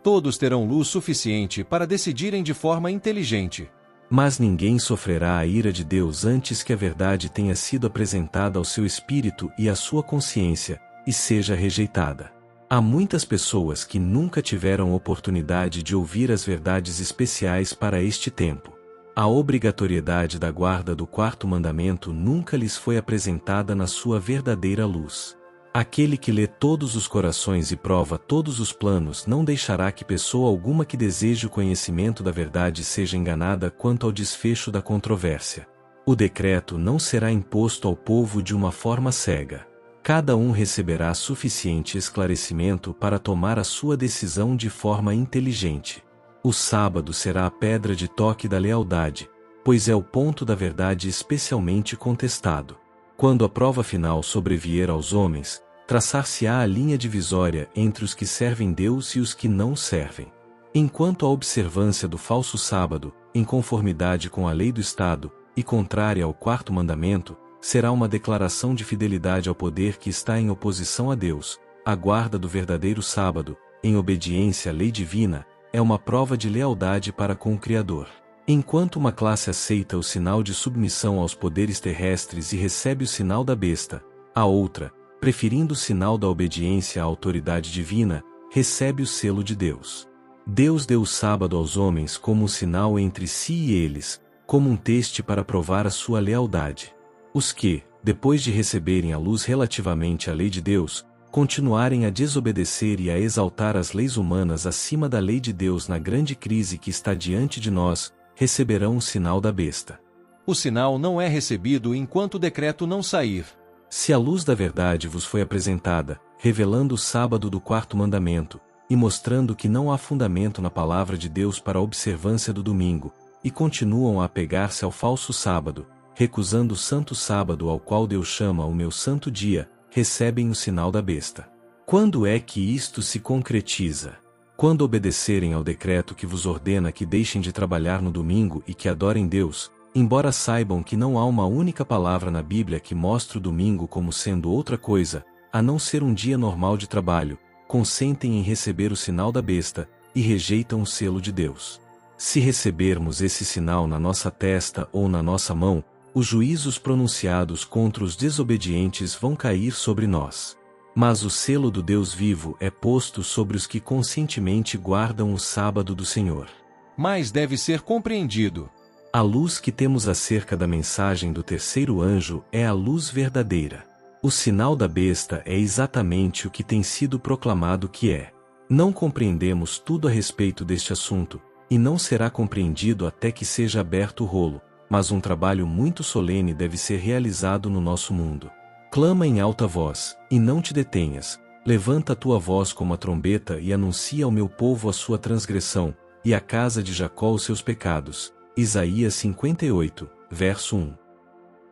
Todos terão luz suficiente para decidirem de forma inteligente. Mas ninguém sofrerá a ira de Deus antes que a verdade tenha sido apresentada ao seu espírito e à sua consciência, e seja rejeitada. Há muitas pessoas que nunca tiveram oportunidade de ouvir as verdades especiais para este tempo. A obrigatoriedade da guarda do quarto mandamento nunca lhes foi apresentada na sua verdadeira luz. Aquele que lê todos os corações e prova todos os planos não deixará que pessoa alguma que deseje o conhecimento da verdade seja enganada quanto ao desfecho da controvérsia. O decreto não será imposto ao povo de uma forma cega. Cada um receberá suficiente esclarecimento para tomar a sua decisão de forma inteligente. O sábado será a pedra de toque da lealdade, pois é o ponto da verdade especialmente contestado. Quando a prova final sobrevier aos homens, traçar-se-á a linha divisória entre os que servem Deus e os que não servem. Enquanto a observância do falso sábado, em conformidade com a lei do Estado, e contrária ao quarto mandamento, será uma declaração de fidelidade ao poder que está em oposição a Deus, a guarda do verdadeiro sábado, em obediência à lei divina, é uma prova de lealdade para com o Criador. Enquanto uma classe aceita o sinal de submissão aos poderes terrestres e recebe o sinal da besta, a outra, preferindo o sinal da obediência à autoridade divina, recebe o selo de Deus. Deus deu o sábado aos homens como um sinal entre si e eles, como um teste para provar a sua lealdade. Os que, depois de receberem a luz relativamente à lei de Deus, continuarem a desobedecer e a exaltar as leis humanas acima da lei de Deus na grande crise que está diante de nós, receberão o sinal da besta. O sinal não é recebido enquanto o decreto não sair. Se a luz da verdade vos foi apresentada, revelando o sábado do quarto mandamento, e mostrando que não há fundamento na palavra de Deus para a observância do domingo, e continuam a apegar-se ao falso sábado, recusando o santo sábado ao qual Deus chama o meu santo dia, recebem o sinal da besta. Quando é que isto se concretiza? Quando obedecerem ao decreto que vos ordena que deixem de trabalhar no domingo e que adorem Deus, embora saibam que não há uma única palavra na Bíblia que mostre o domingo como sendo outra coisa, a não ser um dia normal de trabalho, consentem em receber o sinal da besta, e rejeitam o selo de Deus. Se recebermos esse sinal na nossa testa ou na nossa mão, os juízos pronunciados contra os desobedientes vão cair sobre nós. Mas o selo do Deus vivo é posto sobre os que conscientemente guardam o sábado do Senhor. Mas deve ser compreendido. A luz que temos acerca da mensagem do terceiro anjo é a luz verdadeira. O sinal da besta é exatamente o que tem sido proclamado que é. Não compreendemos tudo a respeito deste assunto, e não será compreendido até que seja aberto o rolo, mas um trabalho muito solene deve ser realizado no nosso mundo. Clama em alta voz, e não te detenhas, levanta a tua voz como a trombeta e anuncia ao meu povo a sua transgressão, e à casa de Jacó os seus pecados. Isaías 58, verso 1.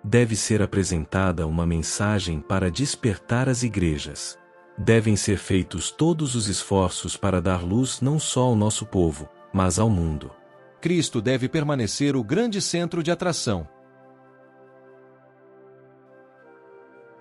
Deve ser apresentada uma mensagem para despertar as igrejas. Devem ser feitos todos os esforços para dar luz não só ao nosso povo, mas ao mundo. Cristo deve permanecer o grande centro de atração.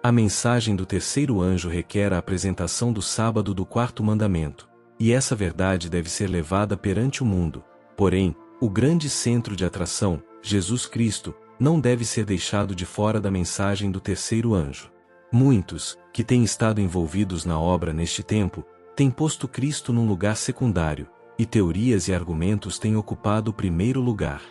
A mensagem do terceiro anjo requer a apresentação do sábado do quarto mandamento, e essa verdade deve ser levada perante o mundo. Porém, O grande centro de atração, Jesus Cristo, não deve ser deixado de fora da mensagem do terceiro anjo. Muitos, que têm estado envolvidos na obra neste tempo, têm posto Cristo num lugar secundário, e teorias e argumentos têm ocupado o primeiro lugar.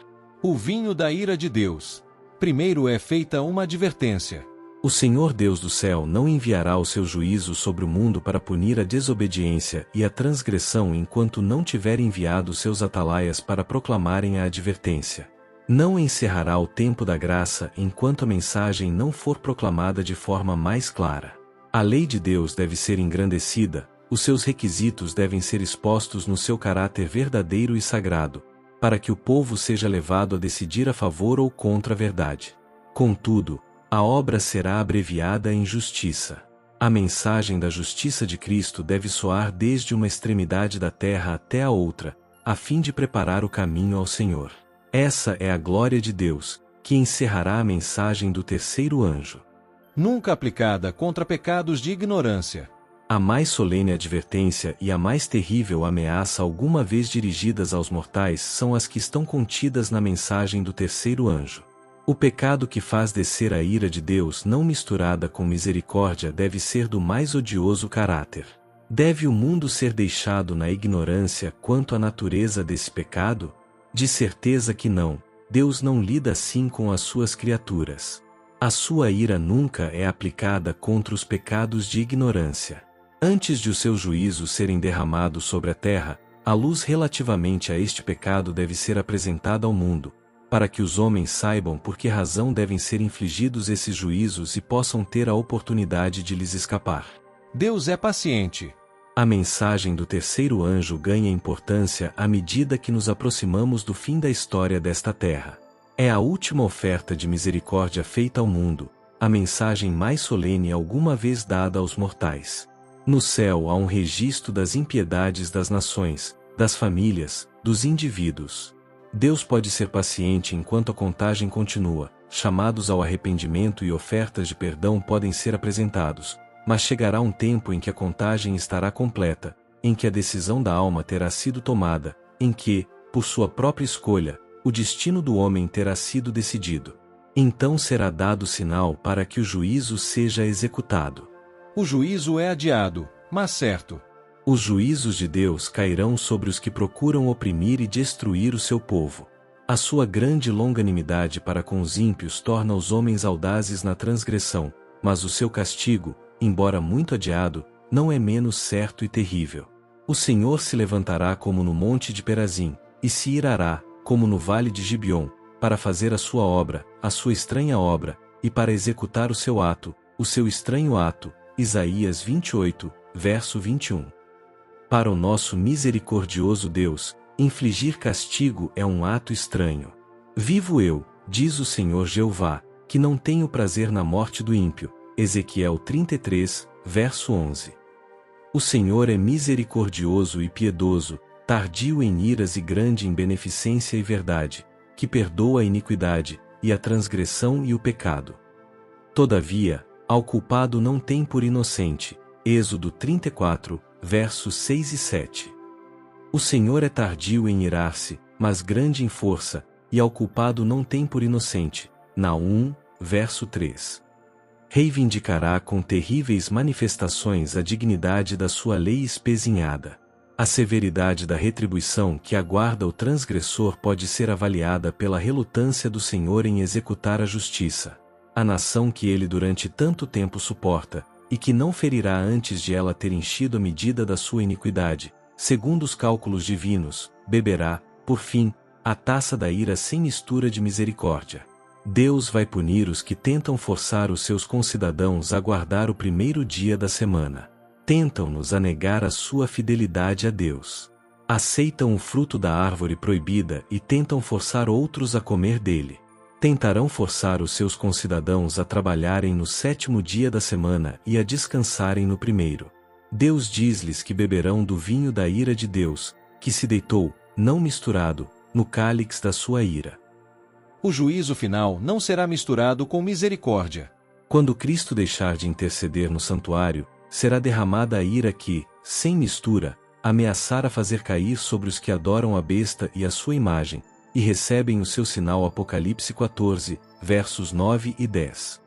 O vinho da ira de Deus. Primeiro é feita uma advertência. O Senhor Deus do céu não enviará o seu juízo sobre o mundo para punir a desobediência e a transgressão enquanto não tiver enviado seus atalaias para proclamarem a advertência. Não encerrará o tempo da graça enquanto a mensagem não for proclamada de forma mais clara. A lei de Deus deve ser engrandecida, os seus requisitos devem ser expostos no seu caráter verdadeiro e sagrado, para que o povo seja levado a decidir a favor ou contra a verdade. Contudo, a obra será abreviada em justiça. A mensagem da justiça de Cristo deve soar desde uma extremidade da terra até a outra, a fim de preparar o caminho ao Senhor. Essa é a glória de Deus, que encerrará a mensagem do terceiro anjo. Nunca aplicada contra pecados de ignorância. A mais solene advertência e a mais terrível ameaça alguma vez dirigidas aos mortais são as que estão contidas na mensagem do terceiro anjo. O pecado que faz descer a ira de Deus não misturada com misericórdia deve ser do mais odioso caráter. Deve o mundo ser deixado na ignorância quanto à natureza desse pecado? De certeza que não, Deus não lida assim com as suas criaturas. A sua ira nunca é aplicada contra os pecados de ignorância. Antes de os seus juízos serem derramados sobre a terra, a luz relativamente a este pecado deve ser apresentada ao mundo, para que os homens saibam por que razão devem ser infligidos esses juízos e possam ter a oportunidade de lhes escapar. Deus é paciente. A mensagem do terceiro anjo ganha importância à medida que nos aproximamos do fim da história desta terra. É a última oferta de misericórdia feita ao mundo, a mensagem mais solene alguma vez dada aos mortais. No céu há um registro das impiedades das nações, das famílias, dos indivíduos. Deus pode ser paciente enquanto a contagem continua, chamados ao arrependimento e ofertas de perdão podem ser apresentados, mas chegará um tempo em que a contagem estará completa, em que a decisão da alma terá sido tomada, em que, por sua própria escolha, o destino do homem terá sido decidido. Então será dado sinal para que o juízo seja executado. O juízo é adiado, mas certo. Os juízos de Deus cairão sobre os que procuram oprimir e destruir o seu povo. A sua grande longanimidade para com os ímpios torna os homens audazes na transgressão, mas o seu castigo, embora muito adiado, não é menos certo e terrível. O Senhor se levantará como no monte de Perazim, e se irará, como no vale de Gibeon, para fazer a sua obra, a sua estranha obra, e para executar o seu ato, o seu estranho ato. Isaías 28, verso 21. Para o nosso misericordioso Deus, infligir castigo é um ato estranho. Vivo eu, diz o Senhor Jeová, que não tenho prazer na morte do ímpio. Ezequiel 33, verso 11. O Senhor é misericordioso e piedoso, tardio em iras e grande em beneficência e verdade, que perdoa a iniquidade, e a transgressão e o pecado. Todavia, ao culpado não tem por inocente. Êxodo 34, versos 6 e 7. O Senhor é tardio em irar-se, mas grande em força, e ao culpado não tem por inocente. Naum, verso 3. Reivindicará com terríveis manifestações a dignidade da sua lei espezinhada. A severidade da retribuição que aguarda o transgressor pode ser avaliada pela relutância do Senhor em executar a justiça. A nação que ele durante tanto tempo suporta, e que não ferirá antes de ela ter enchido a medida da sua iniquidade, segundo os cálculos divinos, beberá, por fim, a taça da ira sem mistura de misericórdia. Deus vai punir os que tentam forçar os seus concidadãos a guardar o primeiro dia da semana. Tentam-nos a negar a sua fidelidade a Deus. Aceitam o fruto da árvore proibida e tentam forçar outros a comer dele. Tentarão forçar os seus concidadãos a trabalharem no sétimo dia da semana e a descansarem no primeiro. Deus diz-lhes que beberão do vinho da ira de Deus, que se deitou, não misturado, no cálice da sua ira. O juízo final não será misturado com misericórdia. Quando Cristo deixar de interceder no santuário, será derramada a ira que, sem mistura, ameaçara fazer cair sobre os que adoram a besta e a sua imagem, e recebem o seu sinal. Apocalipse 14, versos 9 e 10.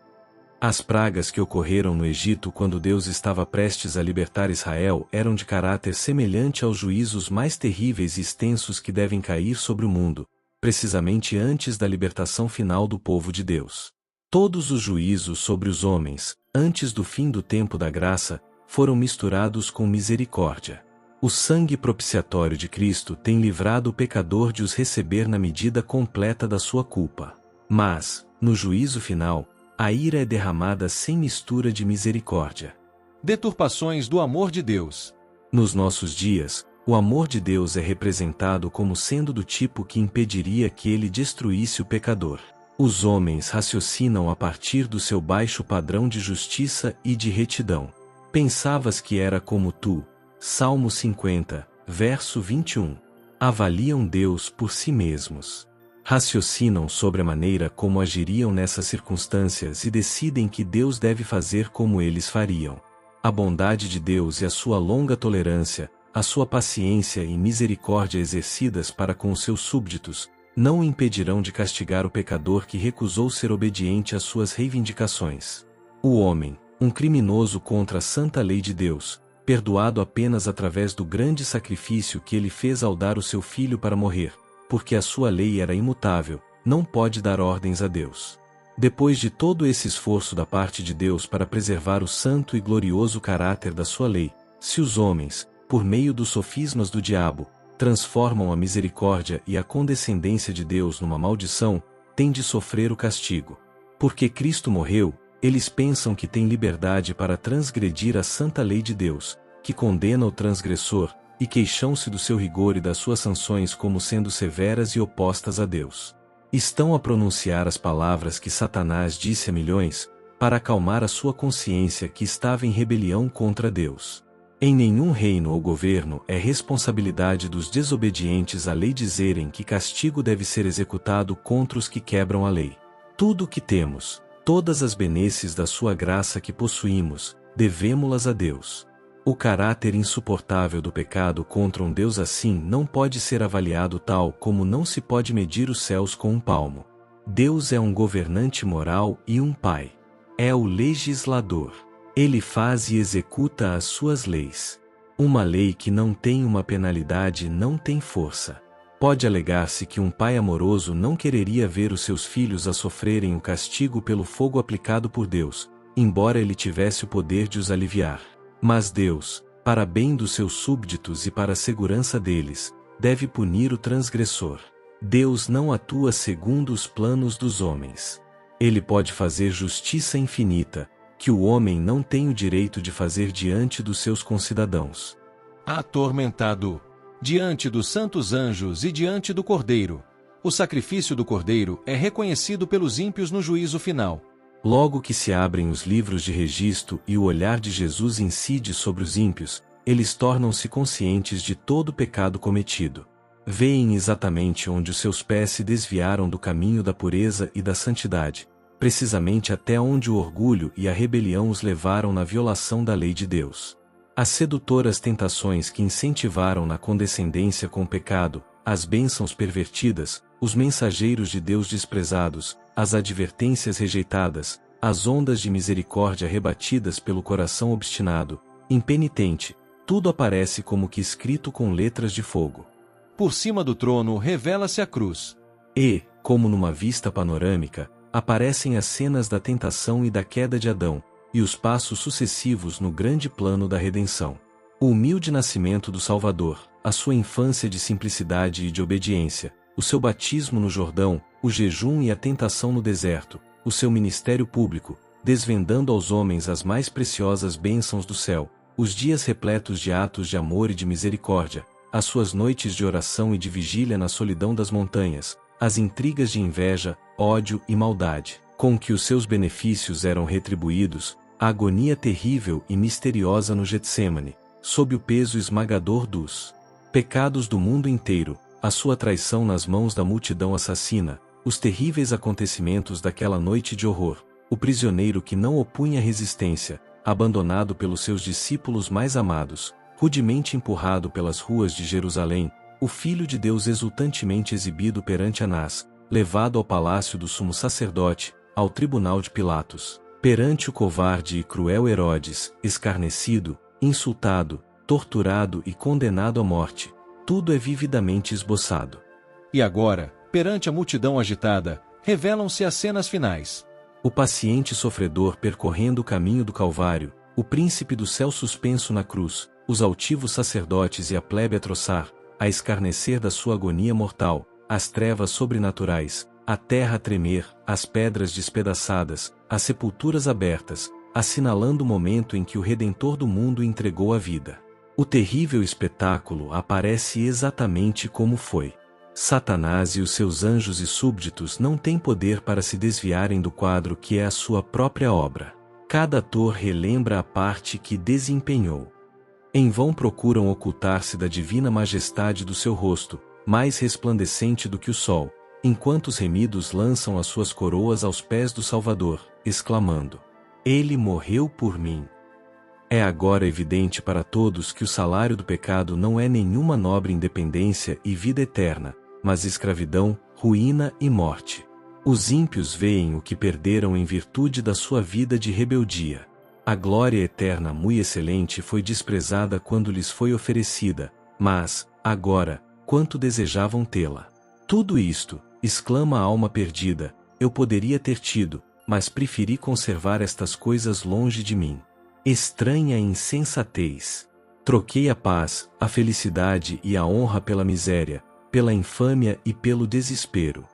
As pragas que ocorreram no Egito quando Deus estava prestes a libertar Israel eram de caráter semelhante aos juízos mais terríveis e extensos que devem cair sobre o mundo, precisamente antes da libertação final do povo de Deus. Todos os juízos sobre os homens, antes do fim do tempo da graça, foram misturados com misericórdia. O sangue propiciatório de Cristo tem livrado o pecador de os receber na medida completa da sua culpa. Mas, no juízo final, a ira é derramada sem mistura de misericórdia. Deturpações do amor de Deus. Nos nossos dias, o amor de Deus é representado como sendo do tipo que impediria que ele destruísse o pecador. Os homens raciocinam a partir do seu baixo padrão de justiça e de retidão. Pensavas que era como tu. Salmo 50, verso 21. Avaliam Deus por si mesmos. Raciocinam sobre a maneira como agiriam nessas circunstâncias e decidem que Deus deve fazer como eles fariam. A bondade de Deus e a sua longa tolerância, a sua paciência e misericórdia exercidas para com os seus súbditos, não o impedirão de castigar o pecador que recusou ser obediente às suas reivindicações. O homem, um criminoso contra a santa lei de Deus, perdoado apenas através do grande sacrifício que ele fez ao dar o seu filho para morrer, porque a sua lei era imutável, não pode dar ordens a Deus. Depois de todo esse esforço da parte de Deus para preservar o santo e glorioso caráter da sua lei, se os homens, por meio dos sofismas do diabo, transformam a misericórdia e a condescendência de Deus numa maldição, têm de sofrer o castigo. Porque Cristo morreu, eles pensam que têm liberdade para transgredir a santa lei de Deus, que condena o transgressor, e queixam-se do seu rigor e das suas sanções como sendo severas e opostas a Deus. Estão a pronunciar as palavras que Satanás disse a milhões, para acalmar a sua consciência que estava em rebelião contra Deus. Em nenhum reino ou governo é responsabilidade dos desobedientes à lei dizerem que castigo deve ser executado contra os que quebram a lei. Tudo o que temos, todas as benesses da sua graça que possuímos, devemo-las a Deus. O caráter insuportável do pecado contra um Deus assim não pode ser avaliado tal como não se pode medir os céus com um palmo. Deus é um governante moral e um pai. É o legislador. Ele faz e executa as suas leis. Uma lei que não tem uma penalidade não tem força. Pode alegar-se que um pai amoroso não quereria ver os seus filhos a sofrerem o castigo pelo fogo aplicado por Deus, embora ele tivesse o poder de os aliviar. Mas Deus, para bem dos seus súbditos e para a segurança deles, deve punir o transgressor. Deus não atua segundo os planos dos homens. Ele pode fazer justiça infinita, que o homem não tem o direito de fazer diante dos seus concidadãos. Atormentado. Diante dos santos anjos e diante do Cordeiro. O sacrifício do Cordeiro é reconhecido pelos ímpios no juízo final. Logo que se abrem os livros de registro e o olhar de Jesus incide sobre os ímpios, eles tornam-se conscientes de todo o pecado cometido. Veem exatamente onde os seus pés se desviaram do caminho da pureza e da santidade, precisamente até onde o orgulho e a rebelião os levaram na violação da lei de Deus. As sedutoras tentações que incentivaram na condescendência com o pecado, as bênçãos pervertidas, os mensageiros de Deus desprezados, as advertências rejeitadas, as ondas de misericórdia rebatidas pelo coração obstinado, impenitente, tudo aparece como que escrito com letras de fogo. Por cima do trono revela-se a cruz. E, como numa vista panorâmica, aparecem as cenas da tentação e da queda de Adão, e os passos sucessivos no grande plano da redenção. O humilde nascimento do Salvador, a sua infância de simplicidade e de obediência, o seu batismo no Jordão, o jejum e a tentação no deserto, o seu ministério público, desvendando aos homens as mais preciosas bênçãos do céu, os dias repletos de atos de amor e de misericórdia, as suas noites de oração e de vigília na solidão das montanhas, as intrigas de inveja, ódio e maldade, com que os seus benefícios eram retribuídos, a agonia terrível e misteriosa no Getsêmani, sob o peso esmagador dos pecados do mundo inteiro, a sua traição nas mãos da multidão assassina, os terríveis acontecimentos daquela noite de horror, o prisioneiro que não opunha resistência, abandonado pelos seus discípulos mais amados, rudemente empurrado pelas ruas de Jerusalém, o Filho de Deus exultantemente exibido perante Anás, levado ao palácio do sumo sacerdote, ao tribunal de Pilatos, perante o covarde e cruel Herodes, escarnecido, insultado, torturado e condenado à morte, tudo é vividamente esboçado. E agora, perante a multidão agitada, revelam-se as cenas finais. O paciente sofredor percorrendo o caminho do Calvário, o príncipe do céu suspenso na cruz, os altivos sacerdotes e a plebe a troçar, a escarnecer da sua agonia mortal, as trevas sobrenaturais, a terra a tremer, as pedras despedaçadas, as sepulturas abertas, assinalando o momento em que o Redentor do mundo entregou a vida. O terrível espetáculo aparece exatamente como foi. Satanás e os seus anjos e súbditos não têm poder para se desviarem do quadro que é a sua própria obra. Cada ator relembra a parte que desempenhou. Em vão procuram ocultar-se da divina majestade do seu rosto, mais resplandecente do que o sol, enquanto os remidos lançam as suas coroas aos pés do Salvador, exclamando: Ele morreu por mim. É agora evidente para todos que o salário do pecado não é nenhuma nobre independência e vida eterna, mas escravidão, ruína e morte. Os ímpios veem o que perderam em virtude da sua vida de rebeldia. A glória eterna muito excelente foi desprezada quando lhes foi oferecida, mas, agora, quanto desejavam tê-la. Tudo isto, exclama a alma perdida, eu poderia ter tido, mas preferi conservar estas coisas longe de mim. Estranha insensatez. Troquei a paz, a felicidade e a honra pela miséria, pela infâmia e pelo desespero.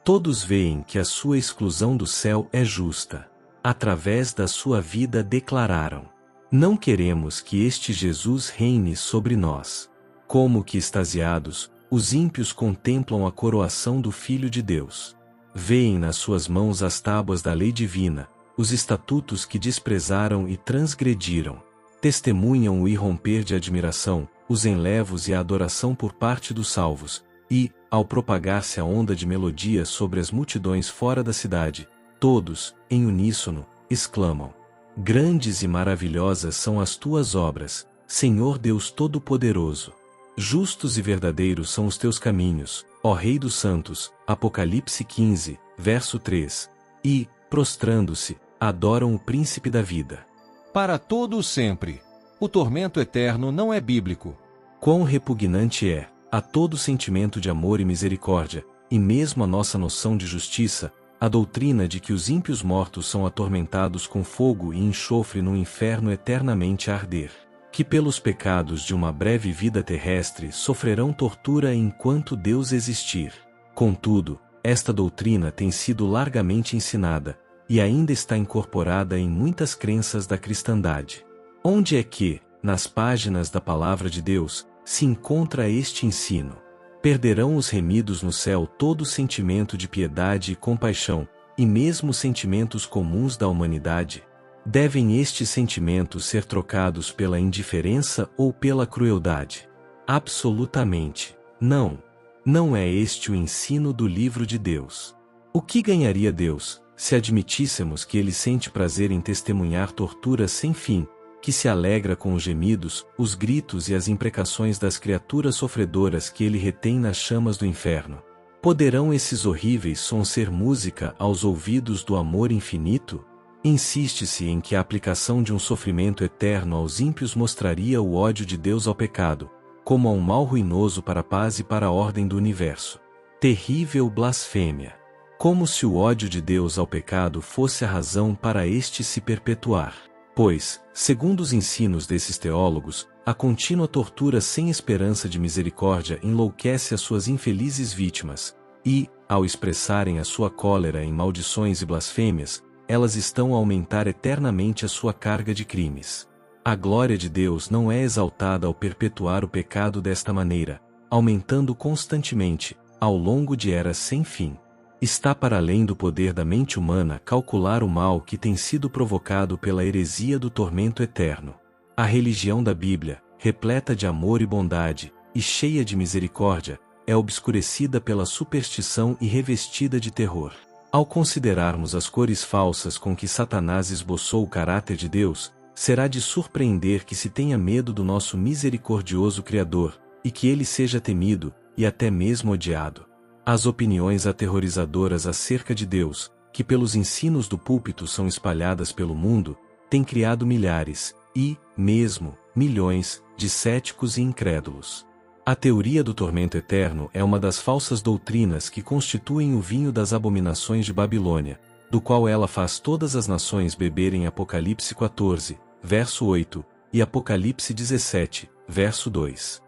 Todos veem que a sua exclusão do céu é justa. Através da sua vida declararam: não queremos que este Jesus reine sobre nós. Como que extasiados, os ímpios contemplam a coroação do Filho de Deus. Veem nas suas mãos as tábuas da lei divina, os estatutos que desprezaram e transgrediram. Testemunham o irromper de admiração, os enlevos e a adoração por parte dos salvos, e, ao propagar-se a onda de melodia sobre as multidões fora da cidade, todos, em uníssono, exclamam: grandes e maravilhosas são as tuas obras, Senhor Deus Todo-Poderoso. Justos e verdadeiros são os teus caminhos, ó Rei dos Santos. Apocalipse 15, verso 3. E, prostrando-se, adoram o Príncipe da Vida. Para todo o sempre. O tormento eterno não é bíblico. Quão repugnante é, a todo sentimento de amor e misericórdia, e mesmo a nossa noção de justiça, a doutrina de que os ímpios mortos são atormentados com fogo e enxofre no inferno eternamente a arder, que pelos pecados de uma breve vida terrestre sofrerão tortura enquanto Deus existir. Contudo, esta doutrina tem sido largamente ensinada, e ainda está incorporada em muitas crenças da cristandade. Onde é que, nas páginas da Palavra de Deus, se encontra este ensino? Perderão os remidos no céu todo sentimento de piedade e compaixão, e mesmo sentimentos comuns da humanidade? Devem estes sentimentos ser trocados pela indiferença ou pela crueldade? Absolutamente, não. Não é este o ensino do livro de Deus. O que ganharia Deus, se admitíssemos que ele sente prazer em testemunhar torturas sem fim, que se alegra com os gemidos, os gritos e as imprecações das criaturas sofredoras que ele retém nas chamas do inferno? Poderão esses horríveis sons ser música aos ouvidos do amor infinito? Insiste-se em que a aplicação de um sofrimento eterno aos ímpios mostraria o ódio de Deus ao pecado, como a um mal ruinoso para a paz e para a ordem do universo. Terrível blasfêmia! Como se o ódio de Deus ao pecado fosse a razão para este se perpetuar. Pois, segundo os ensinos desses teólogos, a contínua tortura sem esperança de misericórdia enlouquece as suas infelizes vítimas, e, ao expressarem a sua cólera em maldições e blasfêmias, elas estão a aumentar eternamente a sua carga de crimes. A glória de Deus não é exaltada ao perpetuar o pecado desta maneira, aumentando constantemente, ao longo de eras sem fim. Está para além do poder da mente humana calcular o mal que tem sido provocado pela heresia do tormento eterno. A religião da Bíblia, repleta de amor e bondade, e cheia de misericórdia, é obscurecida pela superstição e revestida de terror. Ao considerarmos as cores falsas com que Satanás esboçou o caráter de Deus, será de surpreender que se tenha medo do nosso misericordioso Criador, e que ele seja temido, e até mesmo odiado. As opiniões aterrorizadoras acerca de Deus, que pelos ensinos do púlpito são espalhadas pelo mundo, têm criado milhares, e, mesmo, milhões, de céticos e incrédulos. A teoria do tormento eterno é uma das falsas doutrinas que constituem o vinho das abominações de Babilônia, do qual ela faz todas as nações beberem. Apocalipse 14, verso 8, e Apocalipse 17, verso 2.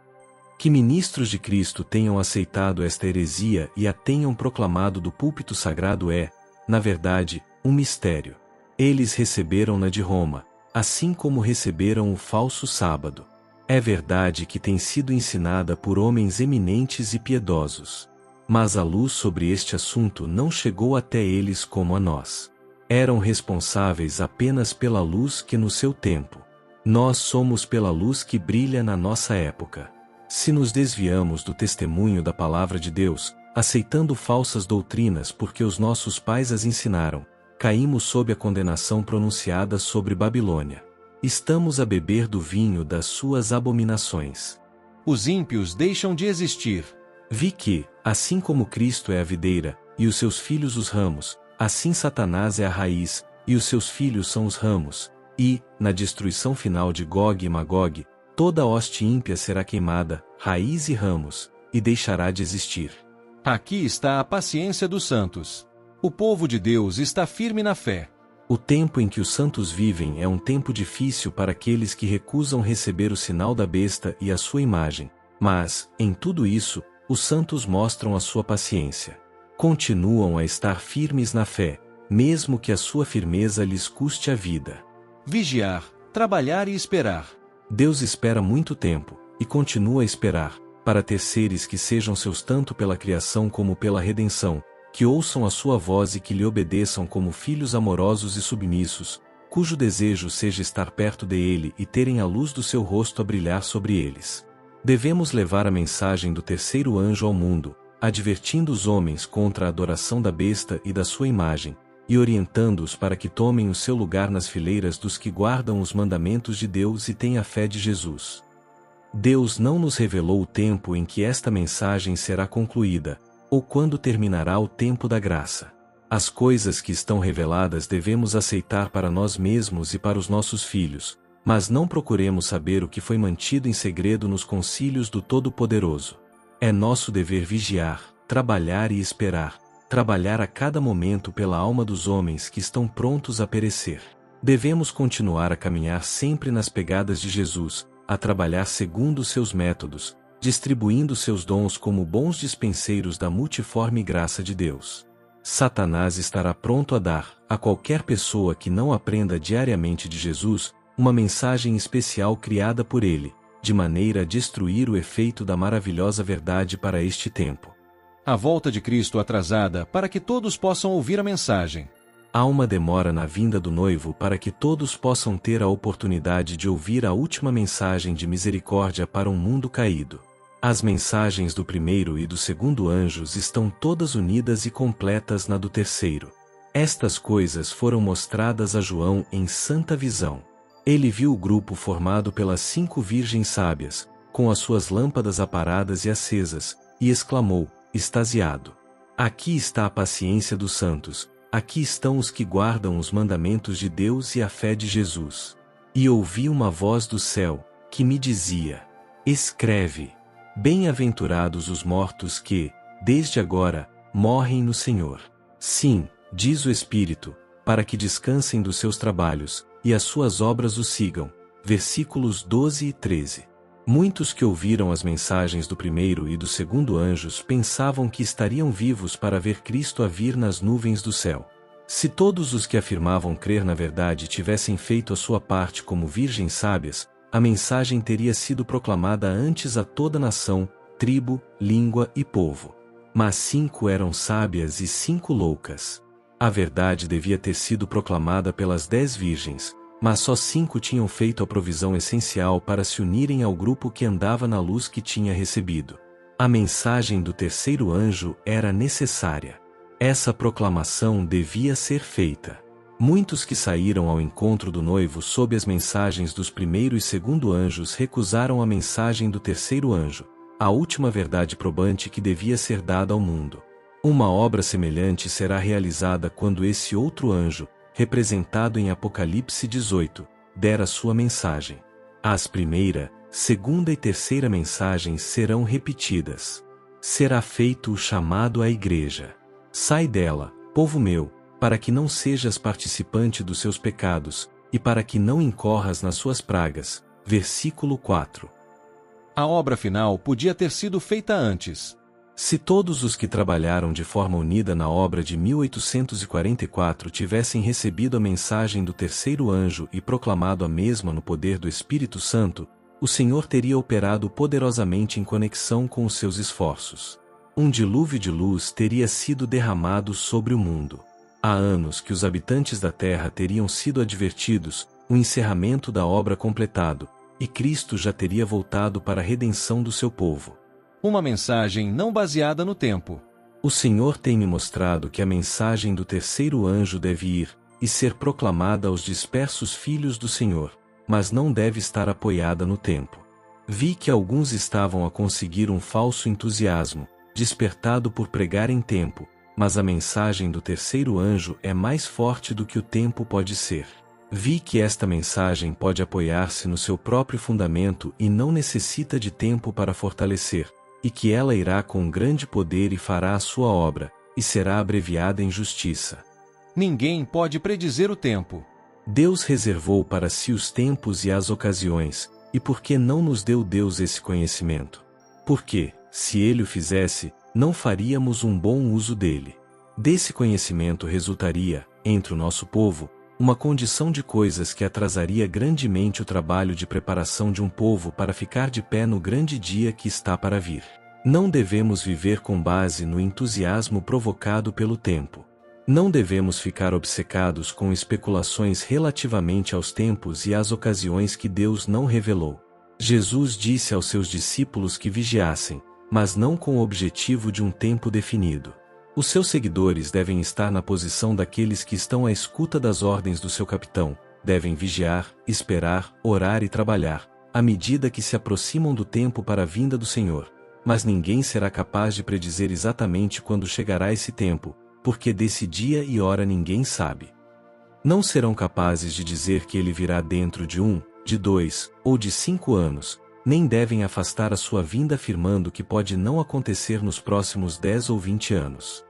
Que ministros de Cristo tenham aceitado esta heresia e a tenham proclamado do púlpito sagrado é, na verdade, um mistério. Eles receberam-na de Roma, assim como receberam o falso sábado. É verdade que tem sido ensinada por homens eminentes e piedosos. Mas a luz sobre este assunto não chegou até eles como a nós. Eram responsáveis apenas pela luz que no seu tempo. Nós somos pela luz que brilha na nossa época. Se nos desviamos do testemunho da palavra de Deus, aceitando falsas doutrinas porque os nossos pais as ensinaram, caímos sob a condenação pronunciada sobre Babilônia. Estamos a beber do vinho das suas abominações. Os ímpios deixam de existir. Vi que, assim como Cristo é a videira, e os seus filhos os ramos, assim Satanás é a raiz, e os seus filhos são os ramos, e, na destruição final de Gog e Magog, toda hoste ímpia será queimada, raiz e ramos, e deixará de existir. Aqui está a paciência dos santos. O povo de Deus está firme na fé. O tempo em que os santos vivem é um tempo difícil para aqueles que recusam receber o sinal da besta e a sua imagem, mas, em tudo isso, os santos mostram a sua paciência. Continuam a estar firmes na fé, mesmo que a sua firmeza lhes custe a vida. Vigiar, trabalhar e esperar. Deus espera muito tempo, e continua a esperar, para ter seres que sejam seus tanto pela criação como pela redenção, que ouçam a sua voz e que lhe obedeçam como filhos amorosos e submissos, cujo desejo seja estar perto dele e terem a luz do seu rosto a brilhar sobre eles. Devemos levar a mensagem do terceiro anjo ao mundo, advertindo os homens contra a adoração da besta e da sua imagem, e orientando-os para que tomem o seu lugar nas fileiras dos que guardam os mandamentos de Deus e têm a fé de Jesus. Deus não nos revelou o tempo em que esta mensagem será concluída, ou quando terminará o tempo da graça. As coisas que estão reveladas devemos aceitar para nós mesmos e para os nossos filhos, mas não procuremos saber o que foi mantido em segredo nos concílios do Todo-Poderoso. É nosso dever vigiar, trabalhar e esperar, trabalhar a cada momento pela alma dos homens que estão prontos a perecer. Devemos continuar a caminhar sempre nas pegadas de Jesus, a trabalhar segundo os seus métodos, distribuindo seus dons como bons dispenseiros da multiforme graça de Deus. Satanás estará pronto a dar, a qualquer pessoa que não aprenda diariamente de Jesus, uma mensagem especial criada por ele, de maneira a destruir o efeito da maravilhosa verdade para este tempo. A volta de Cristo atrasada para que todos possam ouvir a mensagem. Há uma demora na vinda do noivo para que todos possam ter a oportunidade de ouvir a última mensagem de misericórdia para um mundo caído. As mensagens do primeiro e do segundo anjos estão todas unidas e completas na do terceiro. Estas coisas foram mostradas a João em santa visão. Ele viu o grupo formado pelas 5 virgens sábias, com as suas lâmpadas aparadas e acesas, e exclamou, extasiado: aqui está a paciência dos santos, aqui estão os que guardam os mandamentos de Deus e a fé de Jesus. E ouvi uma voz do céu, que me dizia: escreve, bem-aventurados os mortos que, desde agora, morrem no Senhor. Sim, diz o Espírito, para que descansem dos seus trabalhos, e as suas obras os sigam. Versículos 12 e 13. Muitos que ouviram as mensagens do primeiro e do segundo anjos pensavam que estariam vivos para ver Cristo a vir nas nuvens do céu. Se todos os que afirmavam crer na verdade tivessem feito a sua parte como virgens sábias, a mensagem teria sido proclamada antes a toda nação, tribo, língua e povo. Mas 5 eram sábias e 5 loucas. A verdade devia ter sido proclamada pelas 10 virgens, mas só 5 tinham feito a provisão essencial para se unirem ao grupo que andava na luz que tinha recebido. A mensagem do terceiro anjo era necessária. Essa proclamação devia ser feita. Muitos que saíram ao encontro do noivo sob as mensagens dos primeiro e segundo anjos recusaram a mensagem do terceiro anjo, a última verdade probante que devia ser dada ao mundo. Uma obra semelhante será realizada quando esse outro anjo, representado em Apocalipse 18, der a sua mensagem. As primeira, segunda e terceira mensagens serão repetidas. Será feito o chamado à igreja. Sai dela, povo meu, para que não sejas participante dos seus pecados, e para que não incorras nas suas pragas. Versículo 4. A obra final podia ter sido feita antes. Se todos os que trabalharam de forma unida na obra de 1844 tivessem recebido a mensagem do terceiro anjo e proclamado a mesma no poder do Espírito Santo, o Senhor teria operado poderosamente em conexão com os seus esforços. Um dilúvio de luz teria sido derramado sobre o mundo. Há anos que os habitantes da terra teriam sido advertidos, o encerramento da obra completado, e Cristo já teria voltado para a redenção do seu povo. Uma mensagem não baseada no tempo. O Senhor tem me mostrado que a mensagem do terceiro anjo deve ir e ser proclamada aos dispersos filhos do Senhor, mas não deve estar apoiada no tempo. Vi que alguns estavam a conseguir um falso entusiasmo, despertado por pregar em tempo, mas a mensagem do terceiro anjo é mais forte do que o tempo pode ser. Vi que esta mensagem pode apoiar-se no seu próprio fundamento e não necessita de tempo para fortalecer, e que ela irá com grande poder e fará a sua obra, e será abreviada em justiça. Ninguém pode predizer o tempo. Deus reservou para si os tempos e as ocasiões, e por que não nos deu Deus esse conhecimento? Porque, se Ele o fizesse, não faríamos um bom uso dele. Desse conhecimento resultaria, entre o nosso povo, uma condição de coisas que atrasaria grandemente o trabalho de preparação de um povo para ficar de pé no grande dia que está para vir. Não devemos viver com base no entusiasmo provocado pelo tempo. Não devemos ficar obcecados com especulações relativamente aos tempos e às ocasiões que Deus não revelou. Jesus disse aos seus discípulos que vigiassem, mas não com o objetivo de um tempo definido. Os seus seguidores devem estar na posição daqueles que estão à escuta das ordens do seu capitão, devem vigiar, esperar, orar e trabalhar, à medida que se aproximam do tempo para a vinda do Senhor. Mas ninguém será capaz de predizer exatamente quando chegará esse tempo, porque desse dia e hora ninguém sabe. Não serão capazes de dizer que ele virá dentro de 1, de 2, ou de 5 anos, nem devem afastar a sua vinda afirmando que pode não acontecer nos próximos 10 ou 20 anos.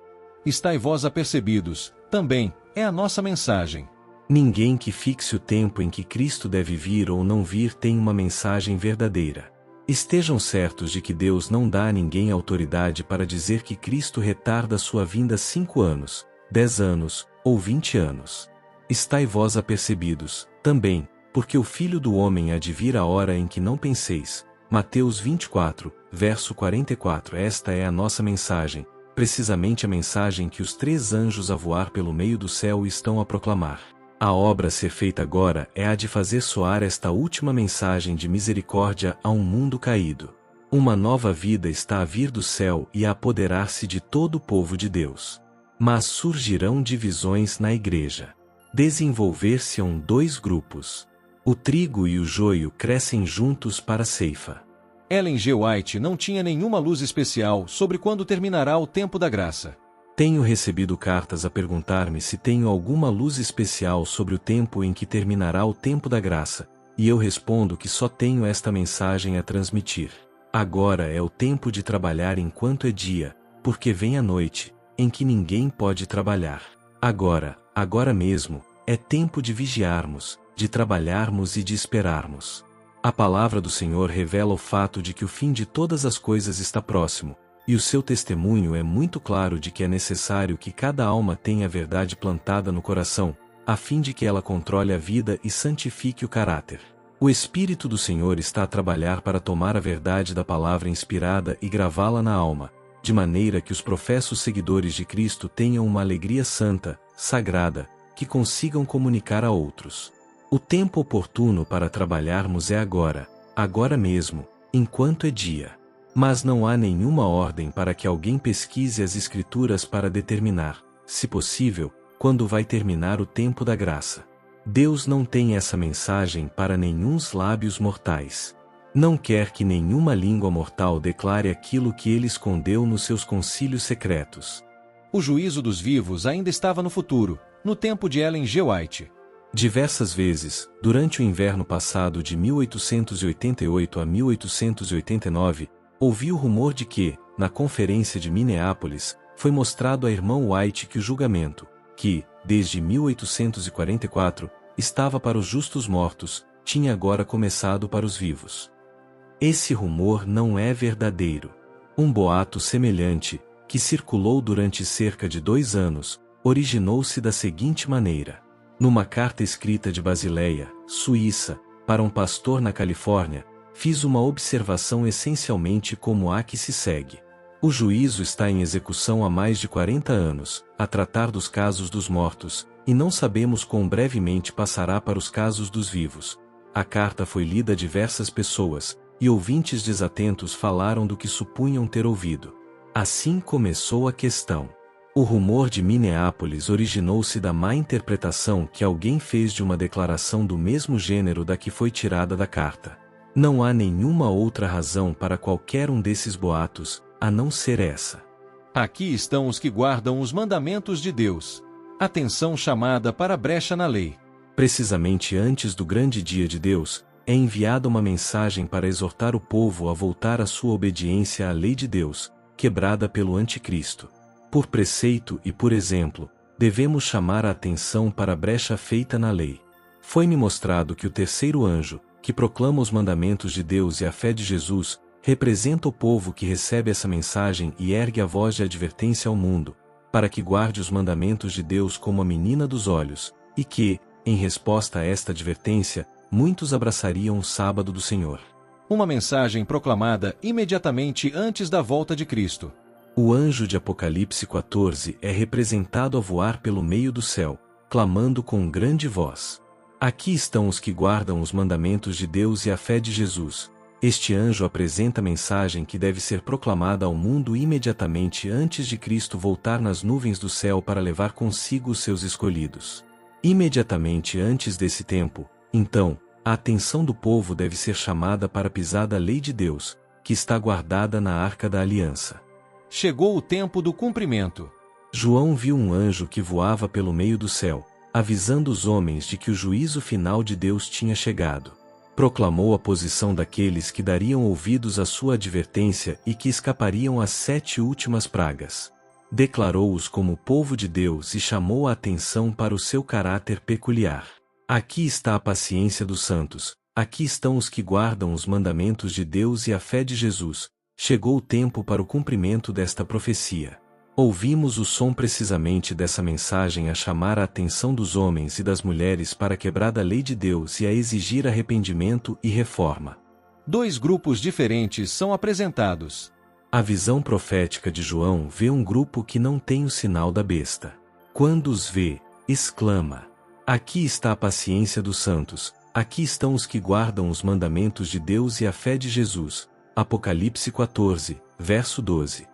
Estai vós apercebidos, também, é a nossa mensagem. Ninguém que fixe o tempo em que Cristo deve vir ou não vir tem uma mensagem verdadeira. Estejam certos de que Deus não dá a ninguém autoridade para dizer que Cristo retarda sua vinda 5 anos, 10 anos, ou 20 anos. Estai vós apercebidos, também, porque o Filho do Homem há de vir a hora em que não penseis. Mateus 24, verso 44. Esta é a nossa mensagem, precisamente a mensagem que os 3 anjos a voar pelo meio do céu estão a proclamar. A obra a ser feita agora é a de fazer soar esta última mensagem de misericórdia a um mundo caído. Uma nova vida está a vir do céu e a apoderar-se de todo o povo de Deus. Mas surgirão divisões na igreja. Desenvolver-se-ão 2 grupos. O trigo e o joio crescem juntos para a ceifa. Ellen G. White não tinha nenhuma luz especial sobre quando terminará o tempo da graça. Tenho recebido cartas a perguntar-me se tenho alguma luz especial sobre o tempo em que terminará o tempo da graça, e eu respondo que só tenho esta mensagem a transmitir. Agora é o tempo de trabalhar enquanto é dia, porque vem a noite, em que ninguém pode trabalhar. Agora mesmo, é tempo de vigiarmos, de trabalharmos e de esperarmos. A palavra do Senhor revela o fato de que o fim de todas as coisas está próximo, e o seu testemunho é muito claro de que é necessário que cada alma tenha a verdade plantada no coração, a fim de que ela controle a vida e santifique o caráter. O Espírito do Senhor está a trabalhar para tomar a verdade da palavra inspirada e gravá-la na alma, de maneira que os professos seguidores de Cristo tenham uma alegria santa, sagrada, que consigam comunicar a outros. O tempo oportuno para trabalharmos é agora mesmo, enquanto é dia. Mas não há nenhuma ordem para que alguém pesquise as Escrituras para determinar, se possível, quando vai terminar o tempo da graça. Deus não tem essa mensagem para nenhuns lábios mortais. Não quer que nenhuma língua mortal declare aquilo que ele escondeu nos seus concílios secretos. O juízo dos vivos ainda estava no futuro, no tempo de Ellen G. White. Diversas vezes, durante o inverno passado de 1888 a 1889, ouvi o rumor de que, na conferência de Minneapolis, foi mostrado a irmã White que o julgamento, que, desde 1844, estava para os justos mortos, tinha agora começado para os vivos. Esse rumor não é verdadeiro. Um boato semelhante, que circulou durante cerca de 2 anos, originou-se da seguinte maneira. Numa carta escrita de Basileia, Suíça, para um pastor na Califórnia, fiz uma observação essencialmente como a que se segue. O juízo está em execução há mais de 40 anos, a tratar dos casos dos mortos, e não sabemos quão brevemente passará para os casos dos vivos. A carta foi lida a diversas pessoas, e ouvintes desatentos falaram do que supunham ter ouvido. Assim começou a questão. O rumor de Minneapolis originou-se da má interpretação que alguém fez de uma declaração do mesmo gênero da que foi tirada da carta. Não há nenhuma outra razão para qualquer um desses boatos, a não ser essa. Aqui estão os que guardam os mandamentos de Deus. Atenção chamada para a brecha na lei. Precisamente antes do grande dia de Deus, é enviada uma mensagem para exortar o povo a voltar à sua obediência à lei de Deus, quebrada pelo anticristo. Por preceito e por exemplo, devemos chamar a atenção para a brecha feita na lei. Foi-me mostrado que o terceiro anjo, que proclama os mandamentos de Deus e a fé de Jesus, representa o povo que recebe essa mensagem e ergue a voz de advertência ao mundo, para que guarde os mandamentos de Deus como a menina dos olhos, e que, em resposta a esta advertência, muitos abraçariam o sábado do Senhor. Uma mensagem proclamada imediatamente antes da volta de Cristo. O anjo de Apocalipse 14 é representado a voar pelo meio do céu, clamando com grande voz. Aqui estão os que guardam os mandamentos de Deus e a fé de Jesus. Este anjo apresenta a mensagem que deve ser proclamada ao mundo imediatamente antes de Cristo voltar nas nuvens do céu para levar consigo os seus escolhidos. Imediatamente antes desse tempo, então, a atenção do povo deve ser chamada para pisar da lei de Deus, que está guardada na Arca da Aliança. Chegou o tempo do cumprimento. João viu um anjo que voava pelo meio do céu, avisando os homens de que o juízo final de Deus tinha chegado. Proclamou a posição daqueles que dariam ouvidos à sua advertência e que escapariam às 7 últimas pragas. Declarou-os como povo de Deus e chamou a atenção para o seu caráter peculiar. Aqui está a paciência dos santos, aqui estão os que guardam os mandamentos de Deus e a fé de Jesus. Chegou o tempo para o cumprimento desta profecia. Ouvimos o som precisamente dessa mensagem a chamar a atenção dos homens e das mulheres para quebrar a lei de Deus e a exigir arrependimento e reforma. 2 grupos diferentes são apresentados. A visão profética de João vê um grupo que não tem o sinal da besta. Quando os vê, exclama: aqui está a paciência dos santos, aqui estão os que guardam os mandamentos de Deus e a fé de Jesus. Apocalipse 14, verso 12.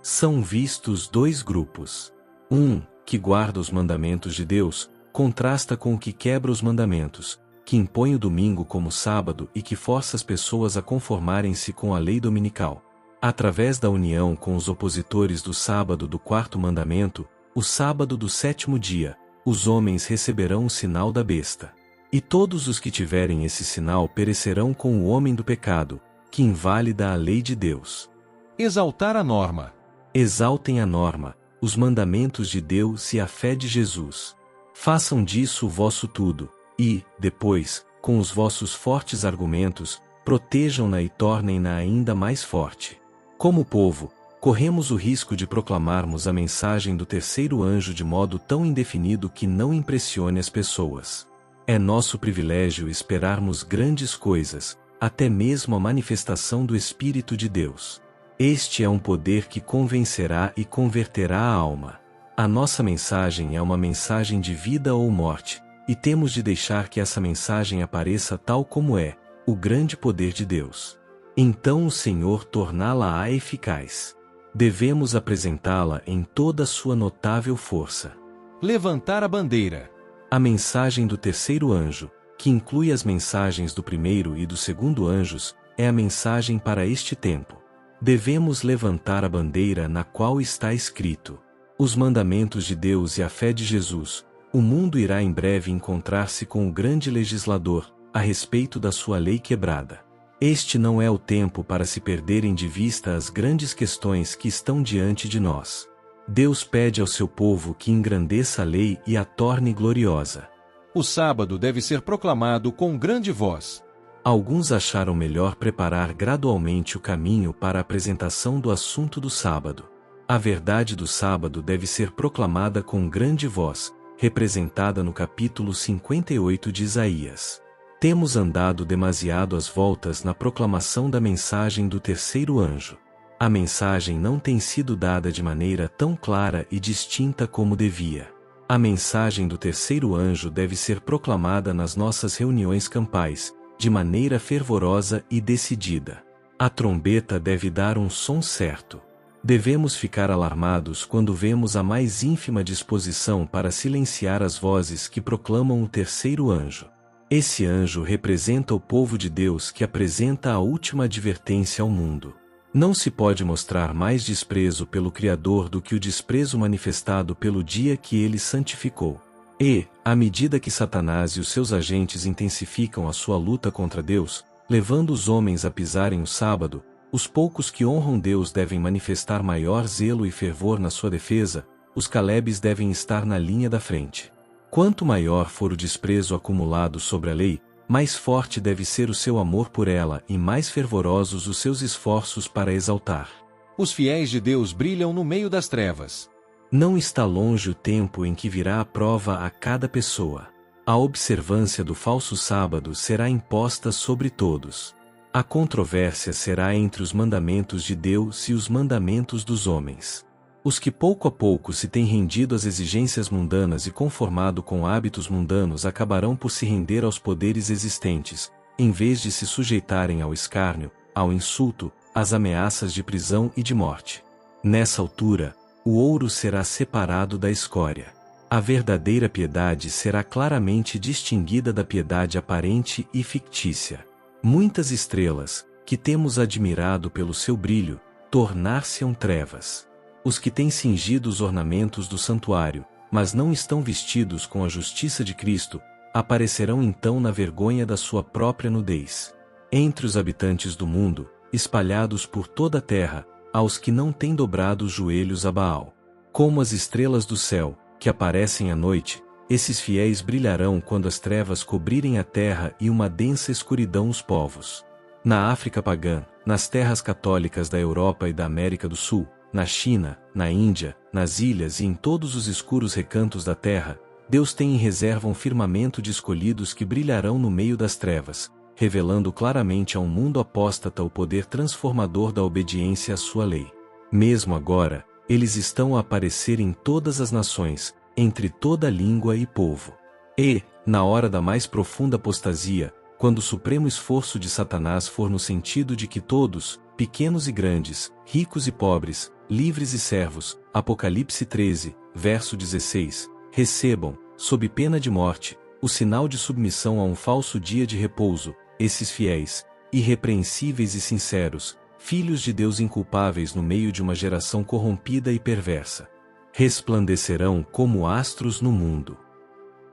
São vistos 2 grupos. Um, que guarda os mandamentos de Deus, contrasta com o que quebra os mandamentos, que impõe o domingo como sábado e que força as pessoas a conformarem-se com a lei dominical. Através da união com os opositores do sábado do 4º mandamento, o sábado do 7º dia, os homens receberão o sinal da besta. E todos os que tiverem esse sinal perecerão com o homem do pecado, que invalida a lei de Deus. Exaltar a norma. Exaltem a norma, os mandamentos de Deus e a fé de Jesus. Façam disso o vosso tudo, e, depois, com os vossos fortes argumentos, protejam-na e tornem-na ainda mais forte. Como povo, corremos o risco de proclamarmos a mensagem do terceiro anjo de modo tão indefinido que não impressione as pessoas. É nosso privilégio esperarmos grandes coisas, até mesmo a manifestação do Espírito de Deus. Este é um poder que convencerá e converterá a alma. A nossa mensagem é uma mensagem de vida ou morte, e temos de deixar que essa mensagem apareça tal como é, o grande poder de Deus. Então o Senhor torná-la-á eficaz. Devemos apresentá-la em toda a sua notável força. Levantar a bandeira. A mensagem do terceiro anjo, que inclui as mensagens do primeiro e do segundo anjos, é a mensagem para este tempo. Devemos levantar a bandeira na qual está escrito: os mandamentos de Deus e a fé de Jesus. O mundo irá em breve encontrar-se com o grande legislador, a respeito da sua lei quebrada. Este não é o tempo para se perderem de vista as grandes questões que estão diante de nós. Deus pede ao seu povo que engrandeça a lei e a torne gloriosa. O sábado deve ser proclamado com grande voz. Alguns acharam melhor preparar gradualmente o caminho para a apresentação do assunto do sábado. A verdade do sábado deve ser proclamada com grande voz, representada no capítulo 58 de Isaías. Temos andado demasiado às voltas na proclamação da mensagem do terceiro anjo. A mensagem não tem sido dada de maneira tão clara e distinta como devia. A mensagem do terceiro anjo deve ser proclamada nas nossas reuniões campais, de maneira fervorosa e decidida. A trombeta deve dar um som certo. Devemos ficar alarmados quando vemos a mais ínfima disposição para silenciar as vozes que proclamam o terceiro anjo. Esse anjo representa o povo de Deus que apresenta a última advertência ao mundo. Não se pode mostrar mais desprezo pelo Criador do que o desprezo manifestado pelo dia que ele santificou. E, à medida que Satanás e os seus agentes intensificam a sua luta contra Deus, levando os homens a pisarem o sábado, os poucos que honram Deus devem manifestar maior zelo e fervor na sua defesa, os Calebes devem estar na linha da frente. Quanto maior for o desprezo acumulado sobre a lei, mais forte deve ser o seu amor por ela e mais fervorosos os seus esforços para exaltar. Os fiéis de Deus brilham no meio das trevas. Não está longe o tempo em que virá a prova a cada pessoa. A observância do falso sábado será imposta sobre todos. A controvérsia será entre os mandamentos de Deus e os mandamentos dos homens. Os que pouco a pouco se têm rendido às exigências mundanas e conformado com hábitos mundanos acabarão por se render aos poderes existentes, em vez de se sujeitarem ao escárnio, ao insulto, às ameaças de prisão e de morte. Nessa altura, o ouro será separado da escória. A verdadeira piedade será claramente distinguida da piedade aparente e fictícia. Muitas estrelas, que temos admirado pelo seu brilho, tornar-se-ão trevas. Os que têm cingido os ornamentos do santuário, mas não estão vestidos com a justiça de Cristo, aparecerão então na vergonha da sua própria nudez. Entre os habitantes do mundo, espalhados por toda a terra, há os que não têm dobrado os joelhos a Baal. Como as estrelas do céu, que aparecem à noite, esses fiéis brilharão quando as trevas cobrirem a terra e uma densa escuridão os povos. Na África pagã, nas terras católicas da Europa e da América do Sul, na China, na Índia, nas ilhas e em todos os escuros recantos da terra, Deus tem em reserva um firmamento de escolhidos que brilharão no meio das trevas, revelando claramente a um mundo apóstata o poder transformador da obediência à sua lei. Mesmo agora, eles estão a aparecer em todas as nações, entre toda língua e povo. E, na hora da mais profunda apostasia, quando o supremo esforço de Satanás for no sentido de que todos, pequenos e grandes, ricos e pobres, livres e servos, Apocalipse 13, verso 16, recebam, sob pena de morte, o sinal de submissão a um falso dia de repouso, esses fiéis, irrepreensíveis e sinceros, filhos de Deus inculpáveis no meio de uma geração corrompida e perversa, resplandecerão como astros no mundo.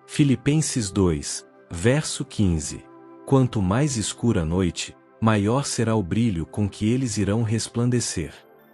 Filipenses 2, verso 15. Quanto mais escura a noite, maior será o brilho com que eles irão resplandecer.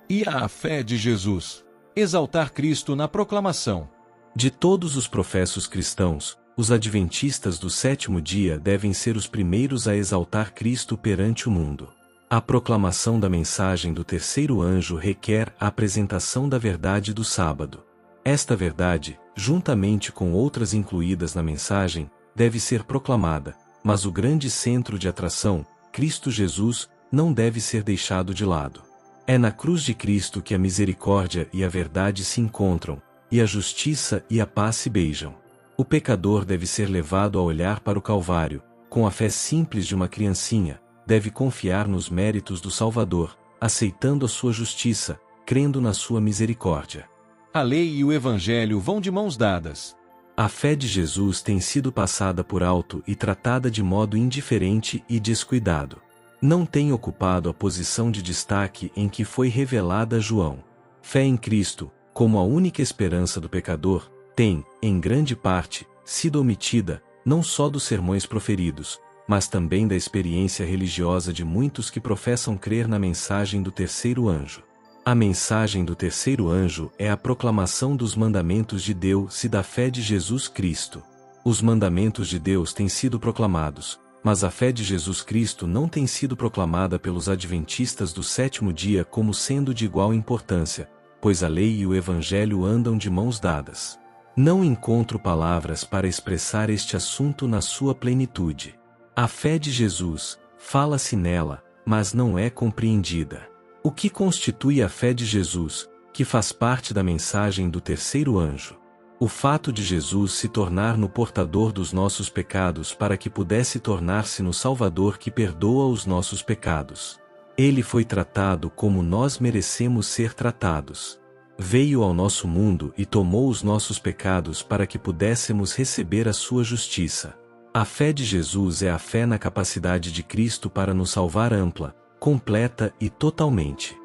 E a fé de Jesus. Exaltar Cristo na proclamação. De todos os professos cristãos, os adventistas do sétimo dia devem ser os primeiros a exaltar Cristo perante o mundo. A proclamação da mensagem do terceiro anjo requer a apresentação da verdade do sábado. Esta verdade, juntamente com outras incluídas na mensagem, deve ser proclamada, mas o grande centro de atração, Cristo Jesus, não deve ser deixado de lado. É na cruz de Cristo que a misericórdia e a verdade se encontram, e a justiça e a paz se beijam. O pecador deve ser levado a olhar para o Calvário, com a fé simples de uma criancinha, deve confiar nos méritos do Salvador, aceitando a sua justiça, crendo na sua misericórdia. A lei e o Evangelho vão de mãos dadas. A fé de Jesus tem sido passada por alto e tratada de modo indiferente e descuidado. não tem ocupado a posição de destaque em que foi revelada a João. Fé em Cristo, como a única esperança do pecador, tem, em grande parte, sido omitida, não só dos sermões proferidos, mas também da experiência religiosa de muitos que professam crer na mensagem do terceiro anjo. A mensagem do terceiro anjo é a proclamação dos mandamentos de Deus e da fé de Jesus Cristo. Os mandamentos de Deus têm sido proclamados, mas a fé de Jesus Cristo não tem sido proclamada pelos adventistas do sétimo dia como sendo de igual importância, pois a lei e o evangelho andam de mãos dadas. Não encontro palavras para expressar este assunto na sua plenitude. A fé de Jesus, fala-se nela, mas não é compreendida. O que constitui a fé de Jesus, que faz parte da mensagem do terceiro anjo? O fato de Jesus se tornar no portador dos nossos pecados para que pudesse tornar-se no Salvador que perdoa os nossos pecados. Ele foi tratado como nós merecemos ser tratados. Veio ao nosso mundo e tomou os nossos pecados para que pudéssemos receber a sua justiça. A fé de Jesus é a fé na capacidade de Cristo para nos salvar ampla, completa e totalmente.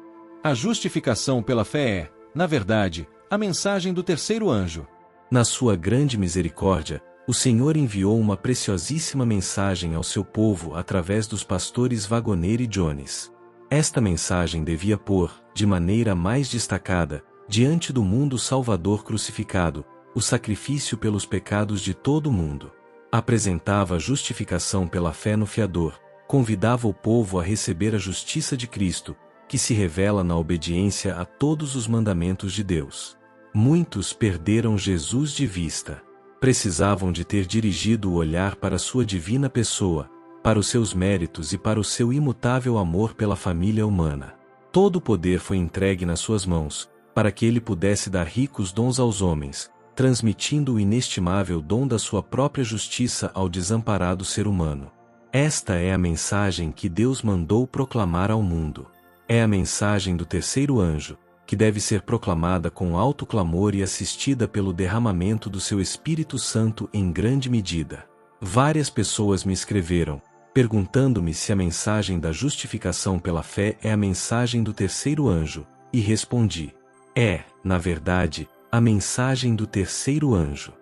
A justificação pela fé é, na verdade, a mensagem do terceiro anjo. Na sua grande misericórdia, o Senhor enviou uma preciosíssima mensagem ao seu povo através dos pastores Wagoner e Jones. Esta mensagem devia pôr, de maneira mais destacada, diante do mundo Salvador crucificado, o sacrifício pelos pecados de todo o mundo. Apresentava a justificação pela fé no Fiador, convidava o povo a receber a justiça de Cristo, que se revela na obediência a todos os mandamentos de Deus. Muitos perderam Jesus de vista. Precisavam de ter dirigido o olhar para sua divina pessoa, para os seus méritos e para o seu imutável amor pela família humana. Todo o poder foi entregue nas suas mãos, para que ele pudesse dar ricos dons aos homens, transmitindo o inestimável dom da sua própria justiça ao desamparado ser humano. Esta é a mensagem que Deus mandou proclamar ao mundo. É a mensagem do terceiro anjo, que deve ser proclamada com alto clamor e assistida pelo derramamento do seu Espírito Santo em grande medida. Várias pessoas me escreveram, perguntando-me se a mensagem da justificação pela fé é a mensagem do terceiro anjo, e respondi: é, na verdade, a mensagem do terceiro anjo.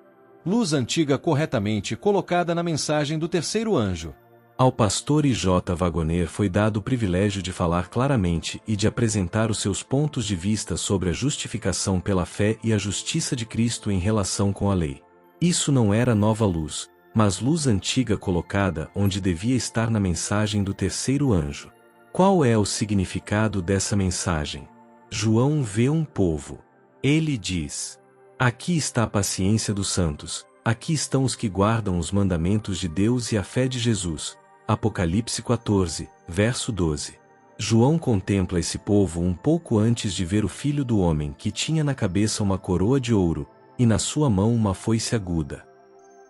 Luz antiga corretamente colocada na mensagem do terceiro anjo. Ao pastor I.J. Wagoner foi dado o privilégio de falar claramente e de apresentar os seus pontos de vista sobre a justificação pela fé e a justiça de Cristo em relação com a lei. Isso não era nova luz, mas luz antiga colocada onde devia estar na mensagem do terceiro anjo. Qual é o significado dessa mensagem? João vê um povo. Ele diz: aqui está a paciência dos santos, aqui estão os que guardam os mandamentos de Deus e a fé de Jesus. Apocalipse 14, verso 12. João contempla esse povo um pouco antes de ver o Filho do Homem que tinha na cabeça uma coroa de ouro, e na sua mão uma foice aguda.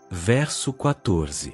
Verso 14.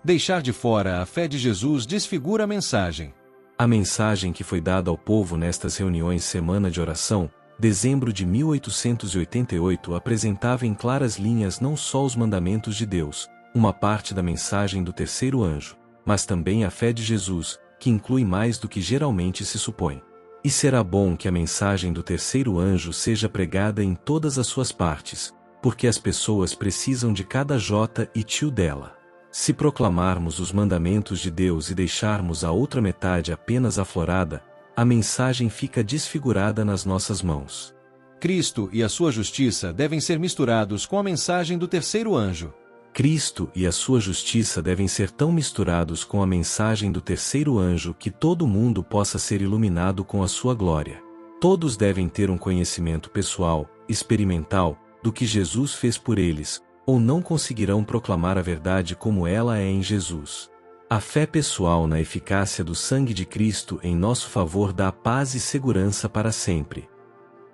Deixar de fora a fé de Jesus desfigura a mensagem. A mensagem que foi dada ao povo nestas reuniões Semana de Oração, dezembro de 1888, apresentava em claras linhas não só os mandamentos de Deus, uma parte da mensagem do terceiro anjo, mas também a fé de Jesus, que inclui mais do que geralmente se supõe. E será bom que a mensagem do terceiro anjo seja pregada em todas as suas partes, porque as pessoas precisam de cada jota e tio dela. Se proclamarmos os mandamentos de Deus e deixarmos a outra metade apenas aflorada, a mensagem fica desfigurada nas nossas mãos. Cristo e a sua justiça devem ser misturados com a mensagem do terceiro anjo. Cristo e a sua justiça devem ser tão misturados com a mensagem do terceiro anjo que todo mundo possa ser iluminado com a sua glória. Todos devem ter um conhecimento pessoal, experimental, do que Jesus fez por eles, ou não conseguirão proclamar a verdade como ela é em Jesus. A fé pessoal na eficácia do sangue de Cristo em nosso favor dá paz e segurança para sempre.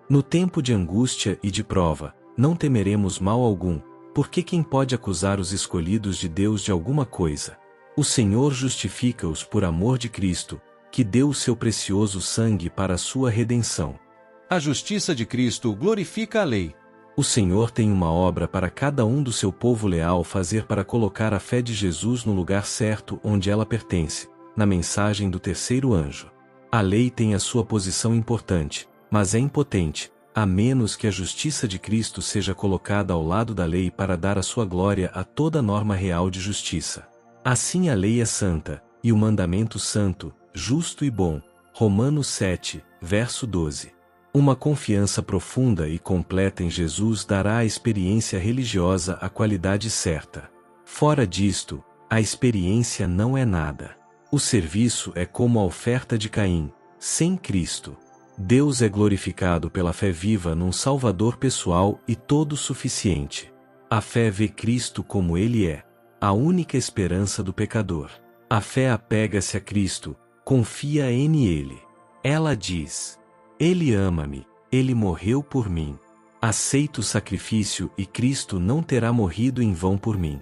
No tempo de angústia e de prova, não temeremos mal algum, porque quem pode acusar os escolhidos de Deus de alguma coisa? O Senhor justifica-os por amor de Cristo, que deu o seu precioso sangue para a sua redenção. A justiça de Cristo glorifica a lei. O Senhor tem uma obra para cada um do seu povo leal fazer para colocar a fé de Jesus no lugar certo onde ela pertence, na mensagem do terceiro anjo. A lei tem a sua posição importante, mas é impotente, a menos que a justiça de Cristo seja colocada ao lado da lei para dar a sua glória a toda norma real de justiça. Assim a lei é santa, e o mandamento santo, justo e bom. Romanos 7, verso 12. Uma confiança profunda e completa em Jesus dará à experiência religiosa a qualidade certa. Fora disto, a experiência não é nada. O serviço é como a oferta de Caim, sem Cristo. Deus é glorificado pela fé viva num Salvador pessoal e todo suficiente. A fé vê Cristo como Ele é, a única esperança do pecador. A fé apega-se a Cristo, confia nele. Ela diz: Ele ama-me, Ele morreu por mim. Aceito o sacrifício e Cristo não terá morrido em vão por mim.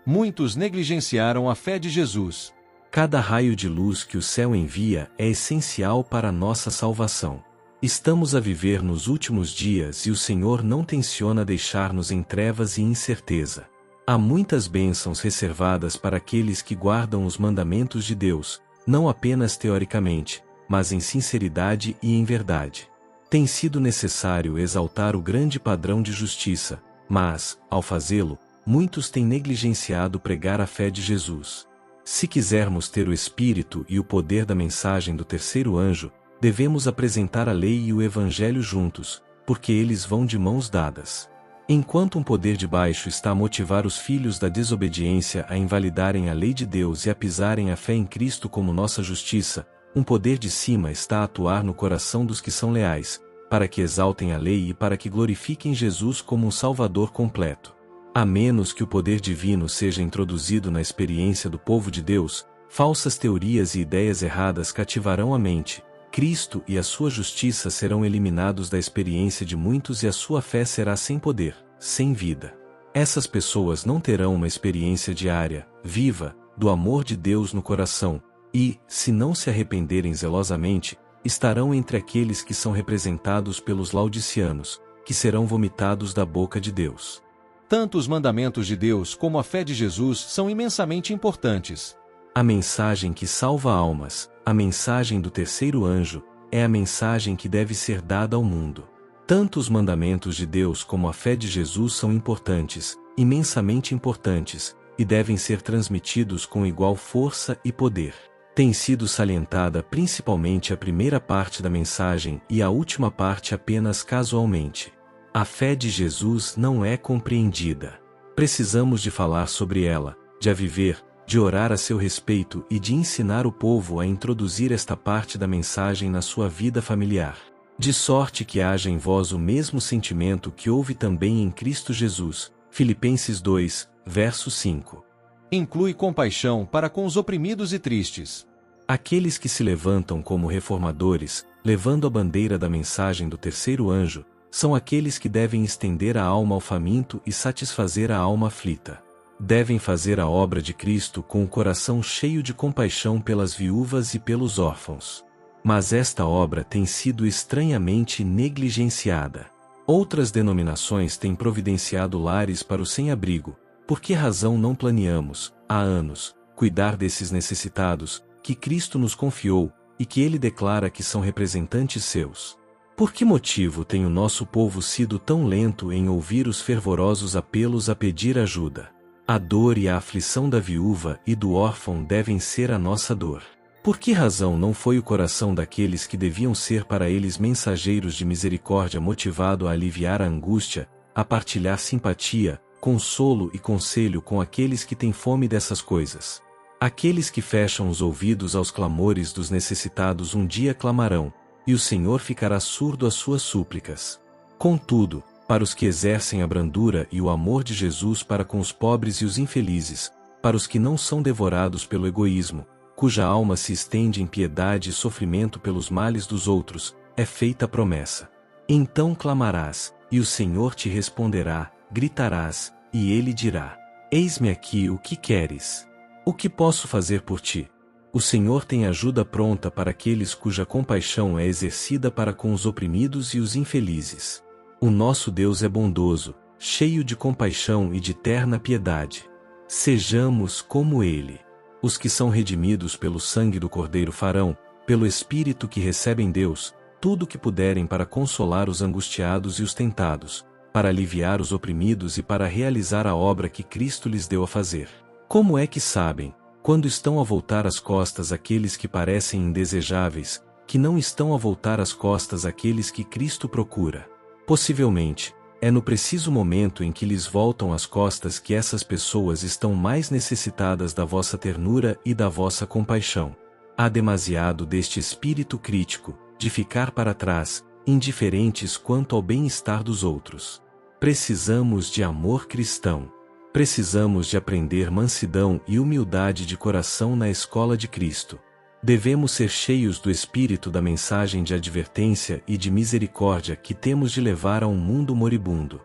Muitos negligenciaram a fé de Jesus. Cada raio de luz que o céu envia é essencial para a nossa salvação. Estamos a viver nos últimos dias e o Senhor não tenciona deixar-nos em trevas e incerteza. Há muitas bênçãos reservadas para aqueles que guardam os mandamentos de Deus, não apenas teoricamente, mas em sinceridade e em verdade. Tem sido necessário exaltar o grande padrão de justiça, mas, ao fazê-lo, muitos têm negligenciado pregar a fé de Jesus. Se quisermos ter o espírito e o poder da mensagem do terceiro anjo, devemos apresentar a lei e o evangelho juntos, porque eles vão de mãos dadas. Enquanto um poder de baixo está a motivar os filhos da desobediência a invalidarem a lei de Deus e a pisarem a fé em Cristo como nossa justiça, um poder de cima está a atuar no coração dos que são leais, para que exaltem a lei e para que glorifiquem Jesus como um Salvador completo. A menos que o poder divino seja introduzido na experiência do povo de Deus, falsas teorias e ideias erradas cativarão a mente. Cristo e a sua justiça serão eliminados da experiência de muitos e a sua fé será sem poder, sem vida. Essas pessoas não terão uma experiência diária, viva, do amor de Deus no coração, e, se não se arrependerem zelosamente, estarão entre aqueles que são representados pelos laodiceanos, que serão vomitados da boca de Deus. Tanto os mandamentos de Deus como a fé de Jesus são imensamente importantes. A mensagem que salva almas, a mensagem do terceiro anjo, é a mensagem que deve ser dada ao mundo. Tanto os mandamentos de Deus como a fé de Jesus são importantes, imensamente importantes, e devem ser transmitidos com igual força e poder. Tem sido salientada principalmente a primeira parte da mensagem e a última parte apenas casualmente. A fé de Jesus não é compreendida. Precisamos de falar sobre ela, de a viver, de orar a seu respeito e de ensinar o povo a introduzir esta parte da mensagem na sua vida familiar. De sorte que haja em vós o mesmo sentimento que houve também em Cristo Jesus. Filipenses 2, verso 5. Inclui compaixão para com os oprimidos e tristes. Aqueles que se levantam como reformadores, levando a bandeira da mensagem do terceiro anjo, são aqueles que devem estender a alma ao faminto e satisfazer a alma aflita. Devem fazer a obra de Cristo com o coração cheio de compaixão pelas viúvas e pelos órfãos. Mas esta obra tem sido estranhamente negligenciada. Outras denominações têm providenciado lares para o sem-abrigo. Por que razão não planeamos, há anos, cuidar desses necessitados, que Cristo nos confiou, e que Ele declara que são representantes seus? Por que motivo tem o nosso povo sido tão lento em ouvir os fervorosos apelos a pedir ajuda? A dor e a aflição da viúva e do órfão devem ser a nossa dor. Por que razão não foi o coração daqueles que deviam ser para eles mensageiros de misericórdia motivado a aliviar a angústia, a partilhar simpatia, consolo e conselho com aqueles que têm fome dessas coisas? Aqueles que fecham os ouvidos aos clamores dos necessitados um dia clamarão, e o Senhor ficará surdo às suas súplicas. Contudo, para os que exercem a brandura e o amor de Jesus para com os pobres e os infelizes, para os que não são devorados pelo egoísmo, cuja alma se estende em piedade e sofrimento pelos males dos outros, é feita a promessa. Então clamarás, e o Senhor te responderá, gritarás, e Ele dirá: Eis-me aqui, o que queres? O que posso fazer por ti? O Senhor tem ajuda pronta para aqueles cuja compaixão é exercida para com os oprimidos e os infelizes. O nosso Deus é bondoso, cheio de compaixão e de terna piedade. Sejamos como Ele. Os que são redimidos pelo sangue do Cordeiro farão, pelo Espírito que recebem Deus, tudo o que puderem para consolar os angustiados e os tentados, para aliviar os oprimidos e para realizar a obra que Cristo lhes deu a fazer. Como é que sabem, quando estão a voltar as costas àqueles que parecem indesejáveis, que não estão a voltar as costas àqueles que Cristo procura? Possivelmente, é no preciso momento em que lhes voltam as costas que essas pessoas estão mais necessitadas da vossa ternura e da vossa compaixão. Há demasiado deste espírito crítico, de ficar para trás, indiferentes quanto ao bem-estar dos outros. Precisamos de amor cristão. Precisamos de aprender mansidão e humildade de coração na escola de Cristo. Devemos ser cheios do espírito da mensagem de advertência e de misericórdia que temos de levar a um mundo moribundo.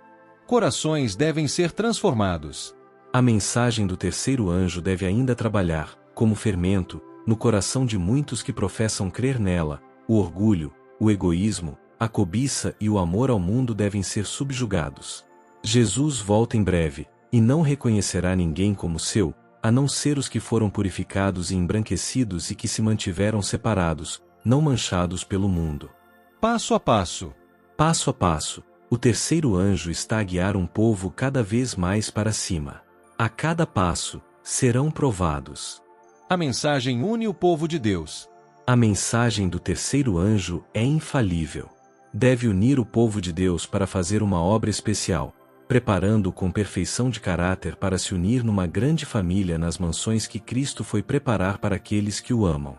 Corações devem ser transformados. A mensagem do terceiro anjo deve ainda trabalhar, como fermento, no coração de muitos que professam crer nela. O orgulho, o egoísmo, a cobiça e o amor ao mundo devem ser subjugados. Jesus volta em breve, e não reconhecerá ninguém como seu, a não ser os que foram purificados e embranquecidos e que se mantiveram separados, não manchados pelo mundo. Passo a passo. Passo a passo, o terceiro anjo está a guiar um povo cada vez mais para cima. A cada passo, serão provados. A mensagem une o povo de Deus. A mensagem do terceiro anjo é infalível. Deve unir o povo de Deus para fazer uma obra especial, preparando-o com perfeição de caráter para se unir numa grande família nas mansões que Cristo foi preparar para aqueles que o amam.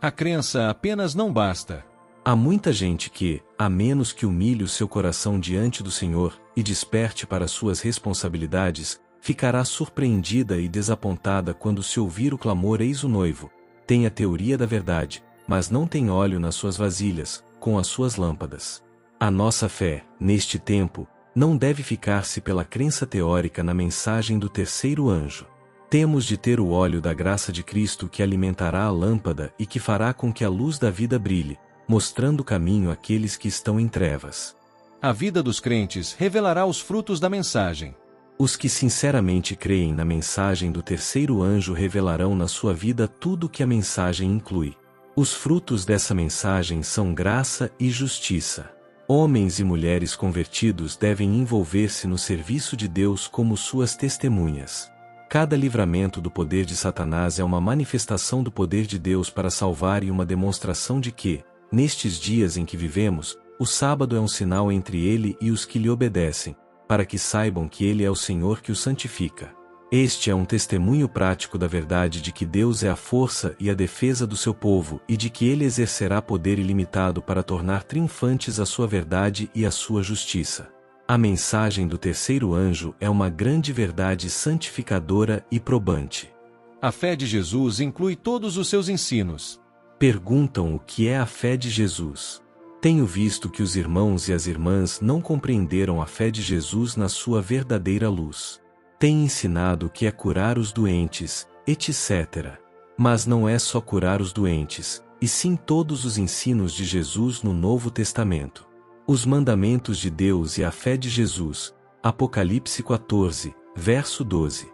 A crença apenas não basta. Há muita gente que, a menos que humilhe o seu coração diante do Senhor e desperte para suas responsabilidades, ficará surpreendida e desapontada quando se ouvir o clamor "Eis o noivo", tem a teoria da verdade, mas não tem óleo nas suas vasilhas, com as suas lâmpadas. A nossa fé, neste tempo, não deve ficar-se pela crença teórica na mensagem do terceiro anjo. Temos de ter o óleo da graça de Cristo que alimentará a lâmpada e que fará com que a luz da vida brilhe, mostrando o caminho àqueles que estão em trevas. A vida dos crentes revelará os frutos da mensagem. Os que sinceramente creem na mensagem do terceiro anjo revelarão na sua vida tudo o que a mensagem inclui. Os frutos dessa mensagem são graça e justiça. Homens e mulheres convertidos devem envolver-se no serviço de Deus como suas testemunhas. Cada livramento do poder de Satanás é uma manifestação do poder de Deus para salvar e uma demonstração de que, nestes dias em que vivemos, o sábado é um sinal entre ele e os que lhe obedecem, para que saibam que ele é o Senhor que os santifica. Este é um testemunho prático da verdade de que Deus é a força e a defesa do seu povo e de que ele exercerá poder ilimitado para tornar triunfantes a sua verdade e a sua justiça. A mensagem do terceiro anjo é uma grande verdade santificadora e probante. A fé de Jesus inclui todos os seus ensinos. Perguntam o que é a fé de Jesus. Tenho visto que os irmãos e as irmãs não compreenderam a fé de Jesus na sua verdadeira luz. Tem ensinado que é curar os doentes, etc. Mas não é só curar os doentes, e sim todos os ensinos de Jesus no Novo Testamento. Os mandamentos de Deus e a fé de Jesus, Apocalipse 14, verso 12.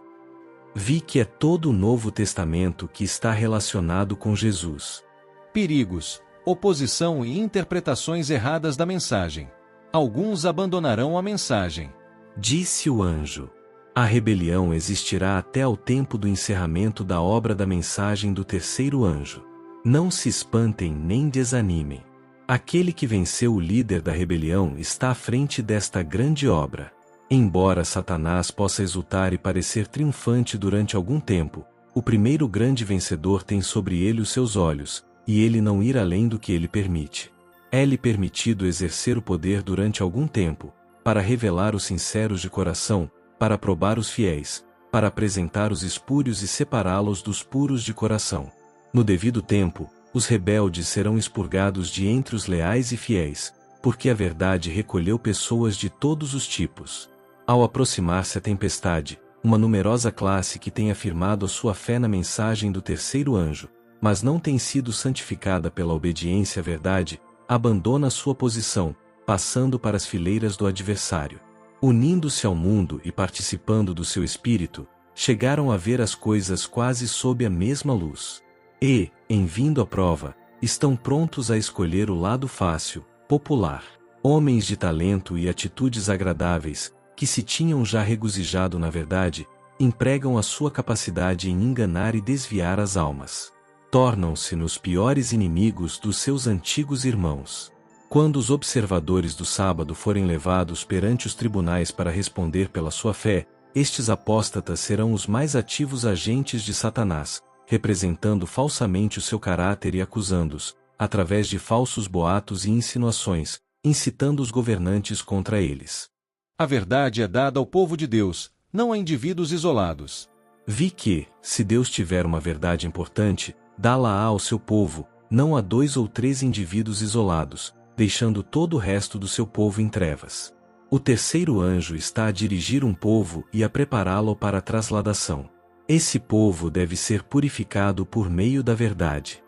Vi que é todo o Novo Testamento que está relacionado com Jesus. Perigos, oposição e interpretações erradas da mensagem. Alguns abandonarão a mensagem. Disse o anjo. A rebelião existirá até ao tempo do encerramento da obra da mensagem do terceiro anjo. Não se espantem nem desanimem. Aquele que venceu o líder da rebelião está à frente desta grande obra. Embora Satanás possa exultar e parecer triunfante durante algum tempo, o primeiro grande vencedor tem sobre ele os seus olhos, e ele não ir além do que ele permite. É-lhe permitido exercer o poder durante algum tempo, para revelar os sinceros de coração, para probar os fiéis, para apresentar os espúrios e separá-los dos puros de coração. No devido tempo, os rebeldes serão expurgados de entre os leais e fiéis, porque a verdade recolheu pessoas de todos os tipos. Ao aproximar-se a tempestade, uma numerosa classe que tem afirmado a sua fé na mensagem do terceiro anjo, mas não tem sido santificada pela obediência à verdade, abandona sua posição, passando para as fileiras do adversário. Unindo-se ao mundo e participando do seu espírito, chegaram a ver as coisas quase sob a mesma luz. E, em vindo à prova, estão prontos a escolher o lado fácil, popular. Homens de talento e atitudes agradáveis, que se tinham já regozijado na verdade, empregam a sua capacidade em enganar e desviar as almas. Tornam-se nos piores inimigos dos seus antigos irmãos. Quando os observadores do sábado forem levados perante os tribunais para responder pela sua fé, estes apóstatas serão os mais ativos agentes de Satanás, representando falsamente o seu caráter e acusando-os, através de falsos boatos e insinuações, incitando os governantes contra eles. A verdade é dada ao povo de Deus, não a indivíduos isolados. Vi que, se Deus tiver uma verdade importante, dá-la-á ao seu povo, não a 2 ou 3 indivíduos isolados, deixando todo o resto do seu povo em trevas. O terceiro anjo está a dirigir um povo e a prepará-lo para a trasladação. Esse povo deve ser purificado por meio da verdade.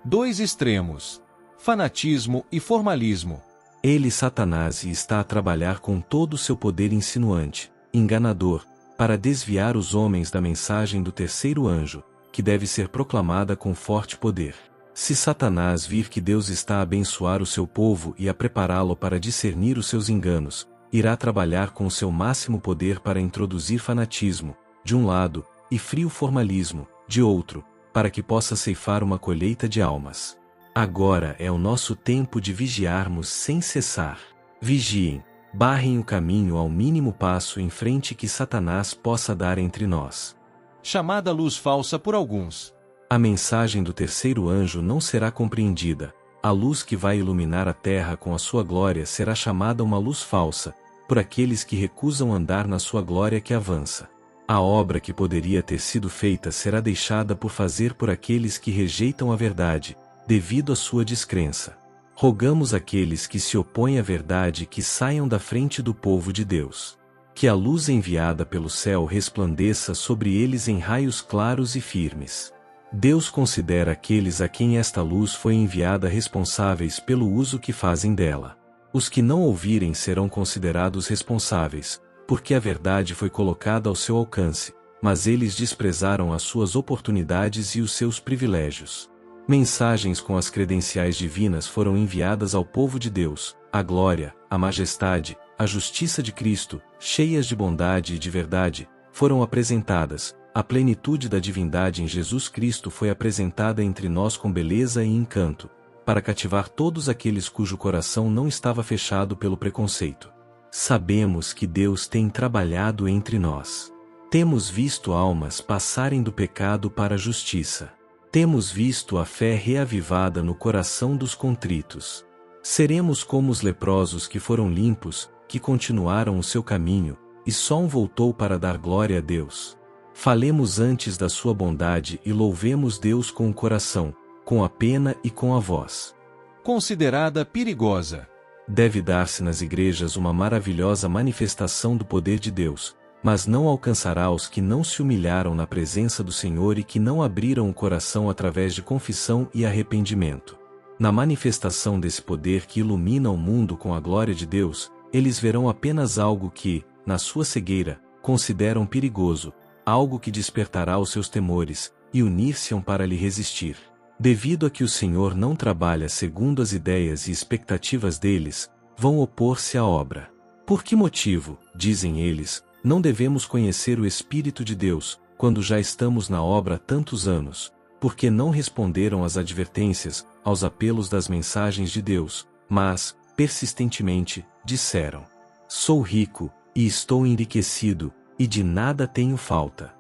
2 extremos: fanatismo e formalismo. Ele, Satanás, está a trabalhar com todo o seu poder insinuante, enganador, para desviar os homens da mensagem do terceiro anjo, que deve ser proclamada com forte poder. Se Satanás vir que Deus está a abençoar o seu povo e a prepará-lo para discernir os seus enganos, irá trabalhar com o seu máximo poder para introduzir fanatismo, de um lado, e frio formalismo, de outro, para que possa ceifar uma colheita de almas. Agora é o nosso tempo de vigiarmos sem cessar. Vigiem, barrem o caminho ao mínimo passo em frente que Satanás possa dar entre nós. Chamada luz falsa por alguns. A mensagem do terceiro anjo não será compreendida. A luz que vai iluminar a terra com a sua glória será chamada uma luz falsa, por aqueles que recusam andar na sua glória que avança. A obra que poderia ter sido feita será deixada por fazer por aqueles que rejeitam a verdade, devido à sua descrença. Rogamos àqueles que se opõem à verdade que saiam da frente do povo de Deus. Que a luz enviada pelo céu resplandeça sobre eles em raios claros e firmes. Deus considera aqueles a quem esta luz foi enviada responsáveis pelo uso que fazem dela. Os que não ouvirem serão considerados responsáveis, porque a verdade foi colocada ao seu alcance, mas eles desprezaram as suas oportunidades e os seus privilégios. Mensagens com as credenciais divinas foram enviadas ao povo de Deus, a glória, a majestade, a justiça de Cristo, cheias de bondade e de verdade, foram apresentadas, a plenitude da divindade em Jesus Cristo foi apresentada entre nós com beleza e encanto, para cativar todos aqueles cujo coração não estava fechado pelo preconceito. Sabemos que Deus tem trabalhado entre nós. Temos visto almas passarem do pecado para a justiça. Temos visto a fé reavivada no coração dos contritos. Seremos como os leprosos que foram limpos, que continuaram o seu caminho, e só um voltou para dar glória a Deus. Falemos antes da sua bondade e louvemos Deus com o coração, com a pena e com a voz. Considerada perigosa. Deve dar-se nas igrejas uma maravilhosa manifestação do poder de Deus, mas não alcançará os que não se humilharam na presença do Senhor e que não abriram o coração através de confissão e arrependimento. Na manifestação desse poder que ilumina o mundo com a glória de Deus, eles verão apenas algo que, na sua cegueira, consideram perigoso, algo que despertará os seus temores, e unir-se-ão para lhe resistir. Devido a que o Senhor não trabalha segundo as ideias e expectativas deles, vão opor-se à obra. Por que motivo, dizem eles, não devemos conhecer o Espírito de Deus, quando já estamos na obra há tantos anos? Porque não responderam às advertências, aos apelos das mensagens de Deus, mas, persistentemente, disseram: sou rico, e estou enriquecido, e de nada tenho falta.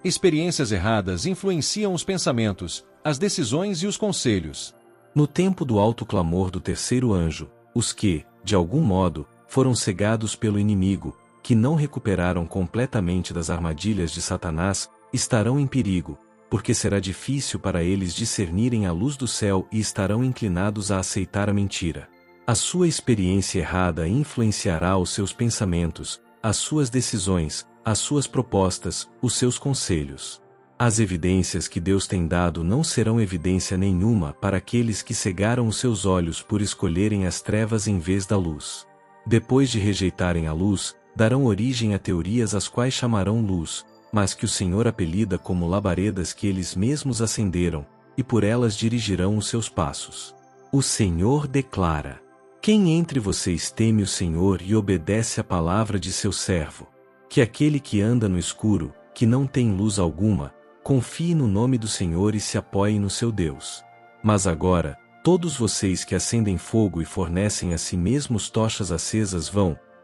Experiências erradas influenciam os pensamentos, as decisões e os conselhos. No tempo do alto clamor do terceiro anjo, os que, de algum modo, foram cegados pelo inimigo, que não recuperaram completamente das armadilhas de Satanás, estarão em perigo, porque será difícil para eles discernirem a luz do céu e estarão inclinados a aceitar a mentira. A sua experiência errada influenciará os seus pensamentos, as suas decisões, as suas propostas, os seus conselhos. As evidências que Deus tem dado não serão evidência nenhuma para aqueles que cegaram os seus olhos por escolherem as trevas em vez da luz. Depois de rejeitarem a luz, darão origem a teorias as quais chamarão luz, mas que o Senhor apelida como labaredas que eles mesmos acenderam, e por elas dirigirão os seus passos. O Senhor declara: quem entre vocês teme o Senhor e obedece à palavra de seu servo? Que aquele que anda no escuro, que não tem luz alguma, confie no nome do Senhor e se apoie no seu Deus. Mas agora, todos vocês que acendem fogo e fornecem a si mesmos tochas acesas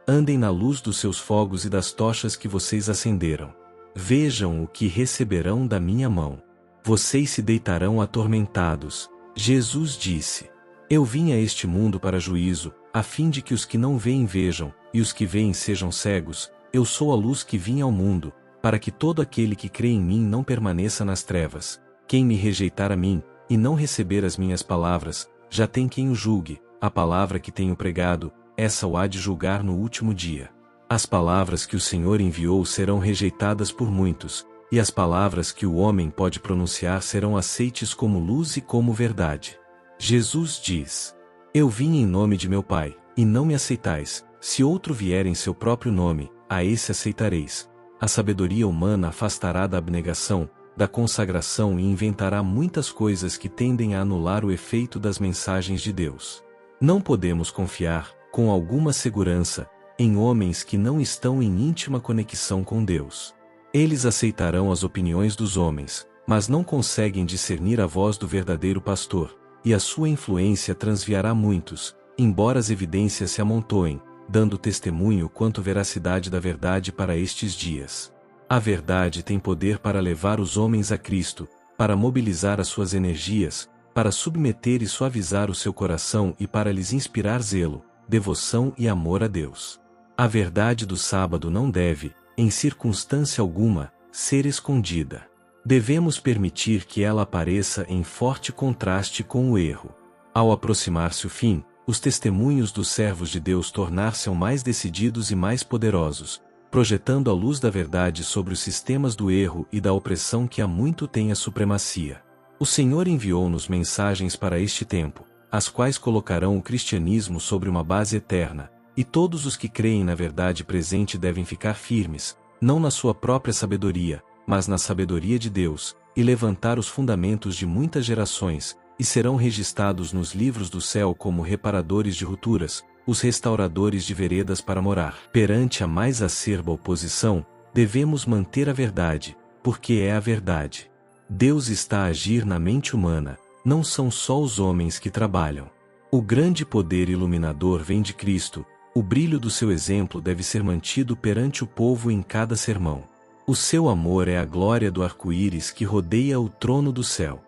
andem na luz dos seus fogos e das tochas que vocês acenderam. Vejam o que receberão da minha mão. Vocês se deitarão atormentados. Jesus disse: eu vim a este mundo para juízo, a fim de que os que não veem vejam, e os que veem sejam cegos. Eu sou a luz que vim ao mundo, para que todo aquele que crê em mim não permaneça nas trevas. Quem me rejeitar a mim, e não receber as minhas palavras, já tem quem o julgue. A palavra que tenho pregado, essa o há de julgar no último dia. As palavras que o Senhor enviou serão rejeitadas por muitos, e as palavras que o homem pode pronunciar serão aceites como luz e como verdade. Jesus diz: eu vim em nome de meu Pai, e não me aceitais. Se outro vier em seu próprio nome, a esse aceitareis. A sabedoria humana afastará da abnegação, da consagração e inventará muitas coisas que tendem a anular o efeito das mensagens de Deus. Não podemos confiar, com alguma segurança, em homens que não estão em íntima conexão com Deus. Eles aceitarão as opiniões dos homens, mas não conseguem discernir a voz do verdadeiro pastor, e a sua influência transviará muitos, embora as evidências se amontoem, dando testemunho quanto à veracidade da verdade para estes dias. A verdade tem poder para levar os homens a Cristo, para mobilizar as suas energias, para submeter e suavizar o seu coração e para lhes inspirar zelo, devoção e amor a Deus. A verdade do sábado não deve, em circunstância alguma, ser escondida. Devemos permitir que ela apareça em forte contraste com o erro. Ao aproximar-se o fim, os testemunhos dos servos de Deus tornar-se-ão mais decididos e mais poderosos, projetando a luz da verdade sobre os sistemas do erro e da opressão que há muito têm a supremacia. O Senhor enviou-nos mensagens para este tempo, as quais colocarão o cristianismo sobre uma base eterna, e todos os que creem na verdade presente devem ficar firmes, não na sua própria sabedoria, mas na sabedoria de Deus, e levantar os fundamentos de muitas gerações, e serão registrados nos livros do céu como reparadores de rupturas, os restauradores de veredas para morar. Perante a mais acerba oposição, devemos manter a verdade, porque é a verdade. Deus está a agir na mente humana, não são só os homens que trabalham. O grande poder iluminador vem de Cristo, o brilho do seu exemplo deve ser mantido perante o povo em cada sermão. O seu amor é a glória do arco-íris que rodeia o trono do céu.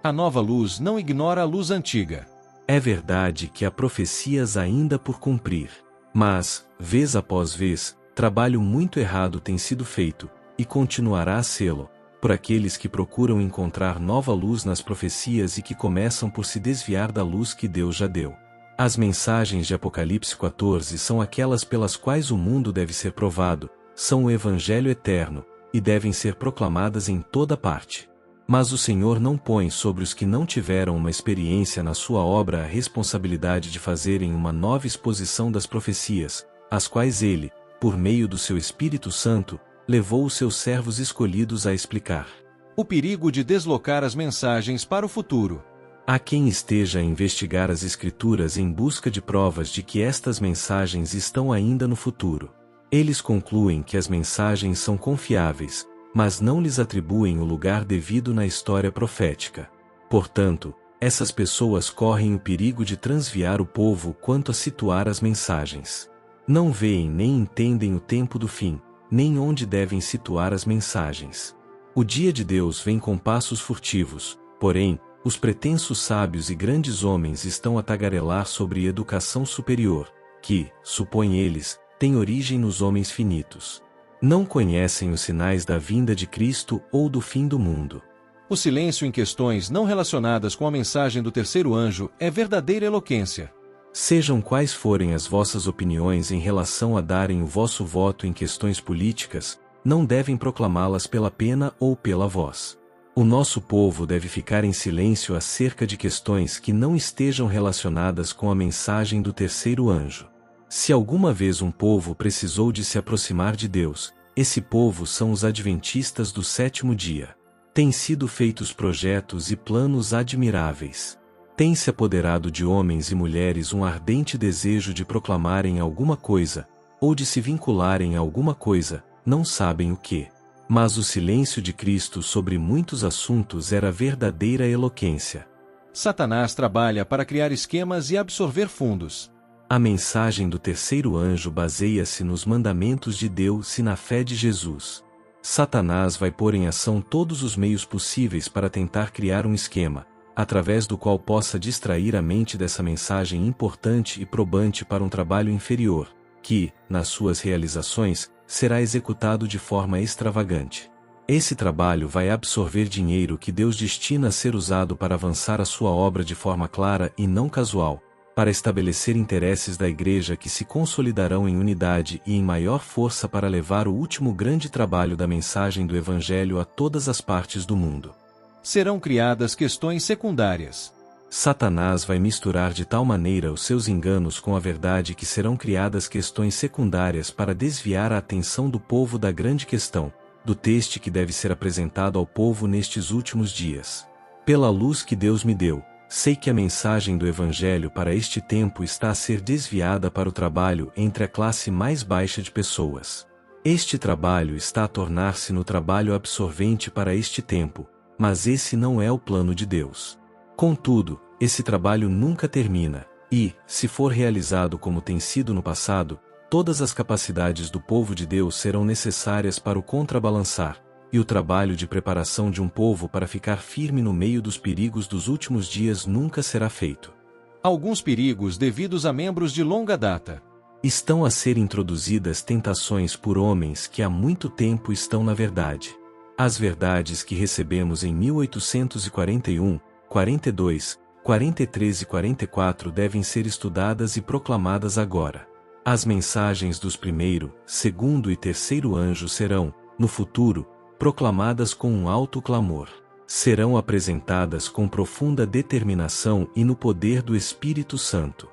A nova luz não ignora a luz antiga. É verdade que há profecias ainda por cumprir. Mas, vez após vez, trabalho muito errado tem sido feito, e continuará a sê-lo, por aqueles que procuram encontrar nova luz nas profecias e que começam por se desviar da luz que Deus já deu. As mensagens de Apocalipse 14 são aquelas pelas quais o mundo deve ser provado, são o Evangelho eterno, e devem ser proclamadas em toda parte. Mas o Senhor não põe sobre os que não tiveram uma experiência na sua obra a responsabilidade de fazerem uma nova exposição das profecias, as quais Ele, por meio do seu Espírito Santo, levou os seus servos escolhidos a explicar. O perigo de deslocar as mensagens para o futuro. Há quem esteja a investigar as Escrituras em busca de provas de que estas mensagens estão ainda no futuro. Eles concluem que as mensagens são confiáveis, mas não lhes atribuem o lugar devido na história profética. Portanto, essas pessoas correm o perigo de transviar o povo quanto a situar as mensagens. Não veem nem entendem o tempo do fim, nem onde devem situar as mensagens. O dia de Deus vem com passos furtivos, porém, os pretensos sábios e grandes homens estão a tagarelar sobre educação superior, que, supõem eles, tem origem nos homens finitos. Não conhecem os sinais da vinda de Cristo ou do fim do mundo. O silêncio em questões não relacionadas com a mensagem do terceiro anjo é verdadeira eloquência. Sejam quais forem as vossas opiniões em relação a darem o vosso voto em questões políticas, não devem proclamá-las pela pena ou pela voz. O nosso povo deve ficar em silêncio acerca de questões que não estejam relacionadas com a mensagem do terceiro anjo. Se alguma vez um povo precisou de se aproximar de Deus, Esse povo são os adventistas do sétimo dia. Têm sido feitos projetos e planos admiráveis. Tem se apoderado de homens e mulheres um ardente desejo de proclamarem alguma coisa, ou de se vincularem a alguma coisa, não sabem o que. Mas o silêncio de Cristo sobre muitos assuntos era verdadeira eloquência. Satanás trabalha para criar esquemas e absorver fundos. A mensagem do terceiro anjo baseia-se nos mandamentos de Deus e na fé de Jesus. Satanás vai pôr em ação todos os meios possíveis para tentar criar um esquema, através do qual possa distrair a mente dessa mensagem importante e probante para um trabalho inferior, que, nas suas realizações, será executado de forma extravagante. Esse trabalho vai absorver dinheiro que Deus destina a ser usado para avançar a sua obra de forma clara e não casual, para estabelecer interesses da igreja que se consolidarão em unidade e em maior força para levar o último grande trabalho da mensagem do Evangelho a todas as partes do mundo. Serão criadas questões secundárias. Satanás vai misturar de tal maneira os seus enganos com a verdade que serão criadas questões secundárias para desviar a atenção do povo da grande questão, do teste que deve ser apresentado ao povo nestes últimos dias. Pela luz que Deus me deu, sei que a mensagem do Evangelho para este tempo está a ser desviada para o trabalho entre a classe mais baixa de pessoas. Este trabalho está a tornar-se no trabalho absorvente para este tempo, mas esse não é o plano de Deus. Contudo, esse trabalho nunca termina, e, se for realizado como tem sido no passado, todas as capacidades do povo de Deus serão necessárias para o contrabalançar, e o trabalho de preparação de um povo para ficar firme no meio dos perigos dos últimos dias nunca será feito. Alguns perigos devidos a membros de longa data. Estão a ser introduzidas tentações por homens que há muito tempo estão na verdade. As verdades que recebemos em 1841, 42, 43 e 44 devem ser estudadas e proclamadas agora. As mensagens dos primeiro, segundo e terceiro anjos serão, no futuro, proclamadas com um alto clamor. Serão apresentadas com profunda determinação e no poder do Espírito Santo.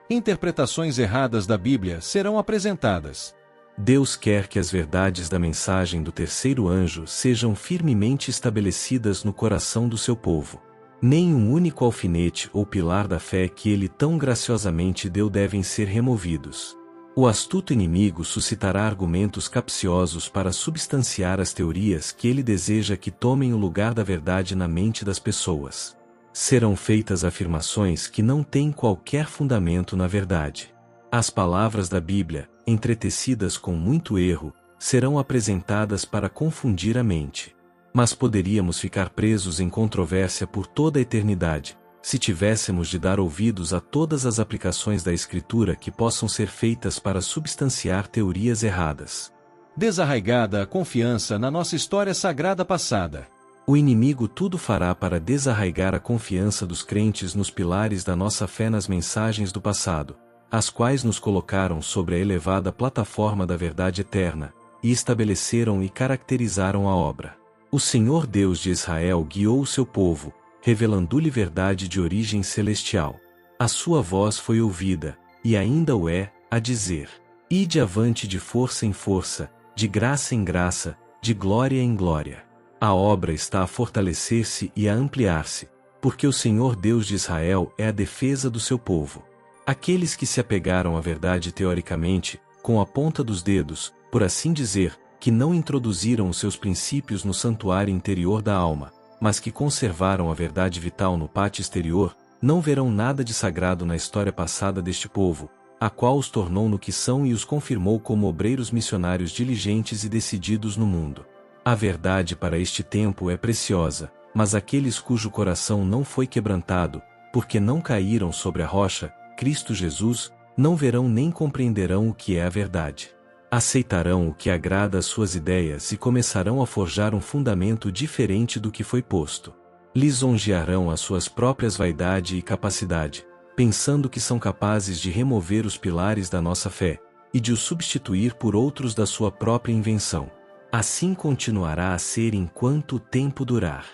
Interpretações erradas da Bíblia serão apresentadas. Deus quer que as verdades da mensagem do terceiro anjo sejam firmemente estabelecidas no coração do seu povo. Nem um único alfinete ou pilar da fé que ele tão graciosamente deu devem ser removidos. O astuto inimigo suscitará argumentos capciosos para substanciar as teorias que ele deseja que tomem o lugar da verdade na mente das pessoas. Serão feitas afirmações que não têm qualquer fundamento na verdade. As palavras da Bíblia, entretecidas com muito erro, serão apresentadas para confundir a mente. Mas poderíamos ficar presos em controvérsia por toda a eternidade, se tivéssemos de dar ouvidos a todas as aplicações da Escritura que possam ser feitas para substanciar teorias erradas. Desarraigada a confiança na nossa história sagrada passada. O inimigo tudo fará para desarraigar a confiança dos crentes nos pilares da nossa fé nas mensagens do passado, as quais nos colocaram sobre a elevada plataforma da verdade eterna, e estabeleceram e caracterizaram a obra. O Senhor Deus de Israel guiou o seu povo, revelando-lhe verdade de origem celestial. A sua voz foi ouvida, e ainda o é, a dizer: Ide avante de força em força, de graça em graça, de glória em glória. A obra está a fortalecer-se e a ampliar-se, porque o Senhor Deus de Israel é a defesa do seu povo. Aqueles que se apegaram à verdade teoricamente, com a ponta dos dedos, por assim dizer, que não introduziram os seus princípios no santuário interior da alma, mas que conservaram a verdade vital no pátio exterior, não verão nada de sagrado na história passada deste povo, a qual os tornou no que são e os confirmou como obreiros missionários diligentes e decididos no mundo. A verdade para este tempo é preciosa, mas aqueles cujo coração não foi quebrantado, porque não caíram sobre a rocha, Cristo Jesus, não verão nem compreenderão o que é a verdade. Aceitarão o que agrada às suas ideias e começarão a forjar um fundamento diferente do que foi posto. Lisonjearão as suas próprias vaidade e capacidade, pensando que são capazes de remover os pilares da nossa fé, e de os substituir por outros da sua própria invenção. Assim continuará a ser enquanto o tempo durar.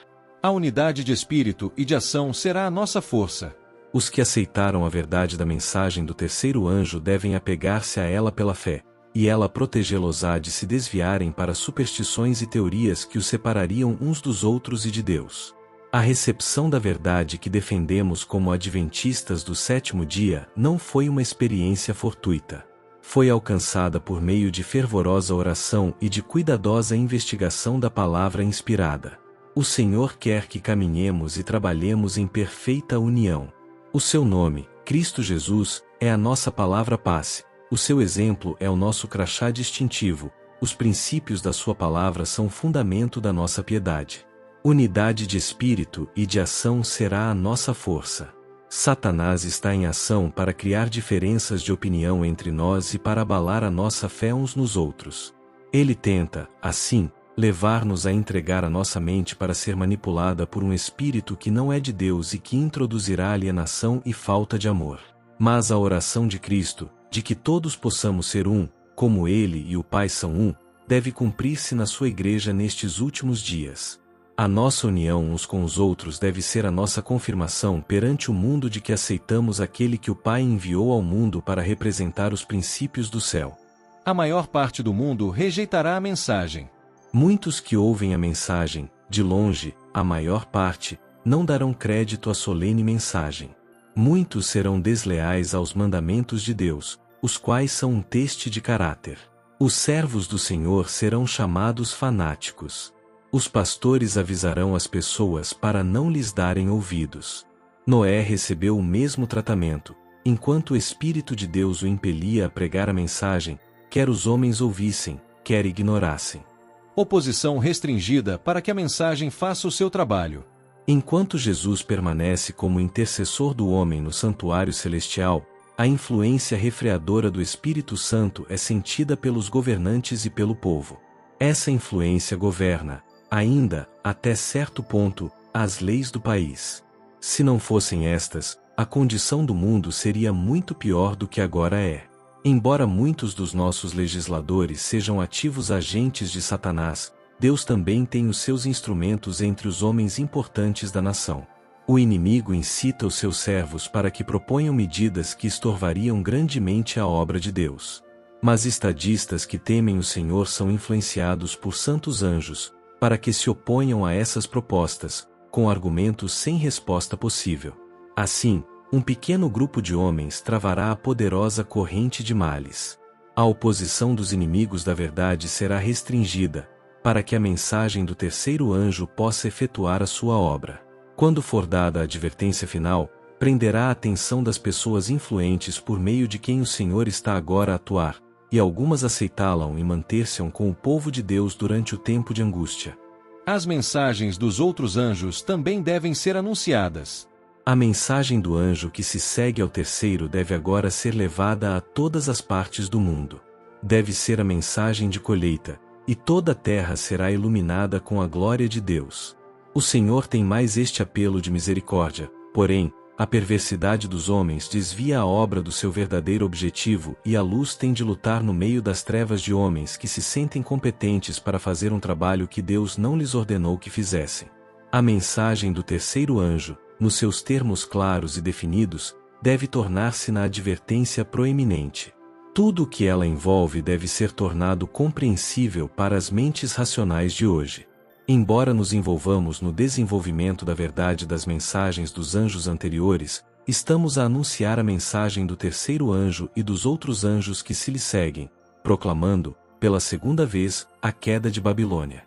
A unidade de espírito e de ação será a nossa força. Os que aceitaram a verdade da mensagem do terceiro anjo devem apegar-se a ela pela fé, e ela protegê-los-á de se desviarem para superstições e teorias que os separariam uns dos outros e de Deus. A recepção da verdade que defendemos como adventistas do sétimo dia não foi uma experiência fortuita. Foi alcançada por meio de fervorosa oração e de cuidadosa investigação da palavra inspirada. O Senhor quer que caminhemos e trabalhemos em perfeita união. O seu nome, Cristo Jesus, é a nossa palavra passe. O seu exemplo é o nosso crachá distintivo. Os princípios da sua palavra são o fundamento da nossa piedade. Unidade de espírito e de ação será a nossa força. Satanás está em ação para criar diferenças de opinião entre nós e para abalar a nossa fé uns nos outros. Ele tenta, assim, levar-nos a entregar a nossa mente para ser manipulada por um espírito que não é de Deus e que introduzirá alienação e falta de amor. Mas a oração de Cristo, de que todos possamos ser um, como Ele e o Pai são um, deve cumprir-se na sua igreja nestes últimos dias. A nossa união uns com os outros deve ser a nossa confirmação perante o mundo de que aceitamos aquele que o Pai enviou ao mundo para representar os princípios do céu. A maior parte do mundo rejeitará a mensagem. Muitos que ouvem a mensagem, de longe, a maior parte, não darão crédito à solene mensagem. Muitos serão desleais aos mandamentos de Deus, os quais são um teste de caráter. Os servos do Senhor serão chamados fanáticos. Os pastores avisarão as pessoas para não lhes darem ouvidos. Noé recebeu o mesmo tratamento, enquanto o Espírito de Deus o impelia a pregar a mensagem, quer os homens ouvissem, quer ignorassem. Oposição restringida para que a mensagem faça o seu trabalho. Enquanto Jesus permanece como intercessor do homem no santuário celestial, a influência refreadora do Espírito Santo é sentida pelos governantes e pelo povo. Essa influência governa, ainda, até certo ponto, as leis do país. Se não fossem estas, a condição do mundo seria muito pior do que agora é. Embora muitos dos nossos legisladores sejam ativos agentes de Satanás, Deus também tem os seus instrumentos entre os homens importantes da nação. O inimigo incita os seus servos para que proponham medidas que estorvariam grandemente a obra de Deus. Mas estadistas que temem o Senhor são influenciados por santos anjos, para que se oponham a essas propostas, com argumentos sem resposta possível. Assim, um pequeno grupo de homens travará a poderosa corrente de males. A oposição dos inimigos da verdade será restringida, para que a mensagem do terceiro anjo possa efetuar a sua obra. Quando for dada a advertência final, prenderá a atenção das pessoas influentes por meio de quem o Senhor está agora a atuar, e algumas aceitá-la e manter-se com o povo de Deus durante o tempo de angústia. As mensagens dos outros anjos também devem ser anunciadas. A mensagem do anjo que se segue ao terceiro deve agora ser levada a todas as partes do mundo. Deve ser a mensagem de colheita, e toda a terra será iluminada com a glória de Deus. O Senhor tem mais este apelo de misericórdia, porém, a perversidade dos homens desvia a obra do seu verdadeiro objetivo e a luz tem de lutar no meio das trevas de homens que se sentem competentes para fazer um trabalho que Deus não lhes ordenou que fizessem. A mensagem do terceiro anjo, nos seus termos claros e definidos, deve tornar-se na advertência proeminente. Tudo o que ela envolve deve ser tornado compreensível para as mentes racionais de hoje. Embora nos envolvamos no desenvolvimento da verdade das mensagens dos anjos anteriores, estamos a anunciar a mensagem do terceiro anjo e dos outros anjos que se lhe seguem, proclamando, pela segunda vez, a queda de Babilônia.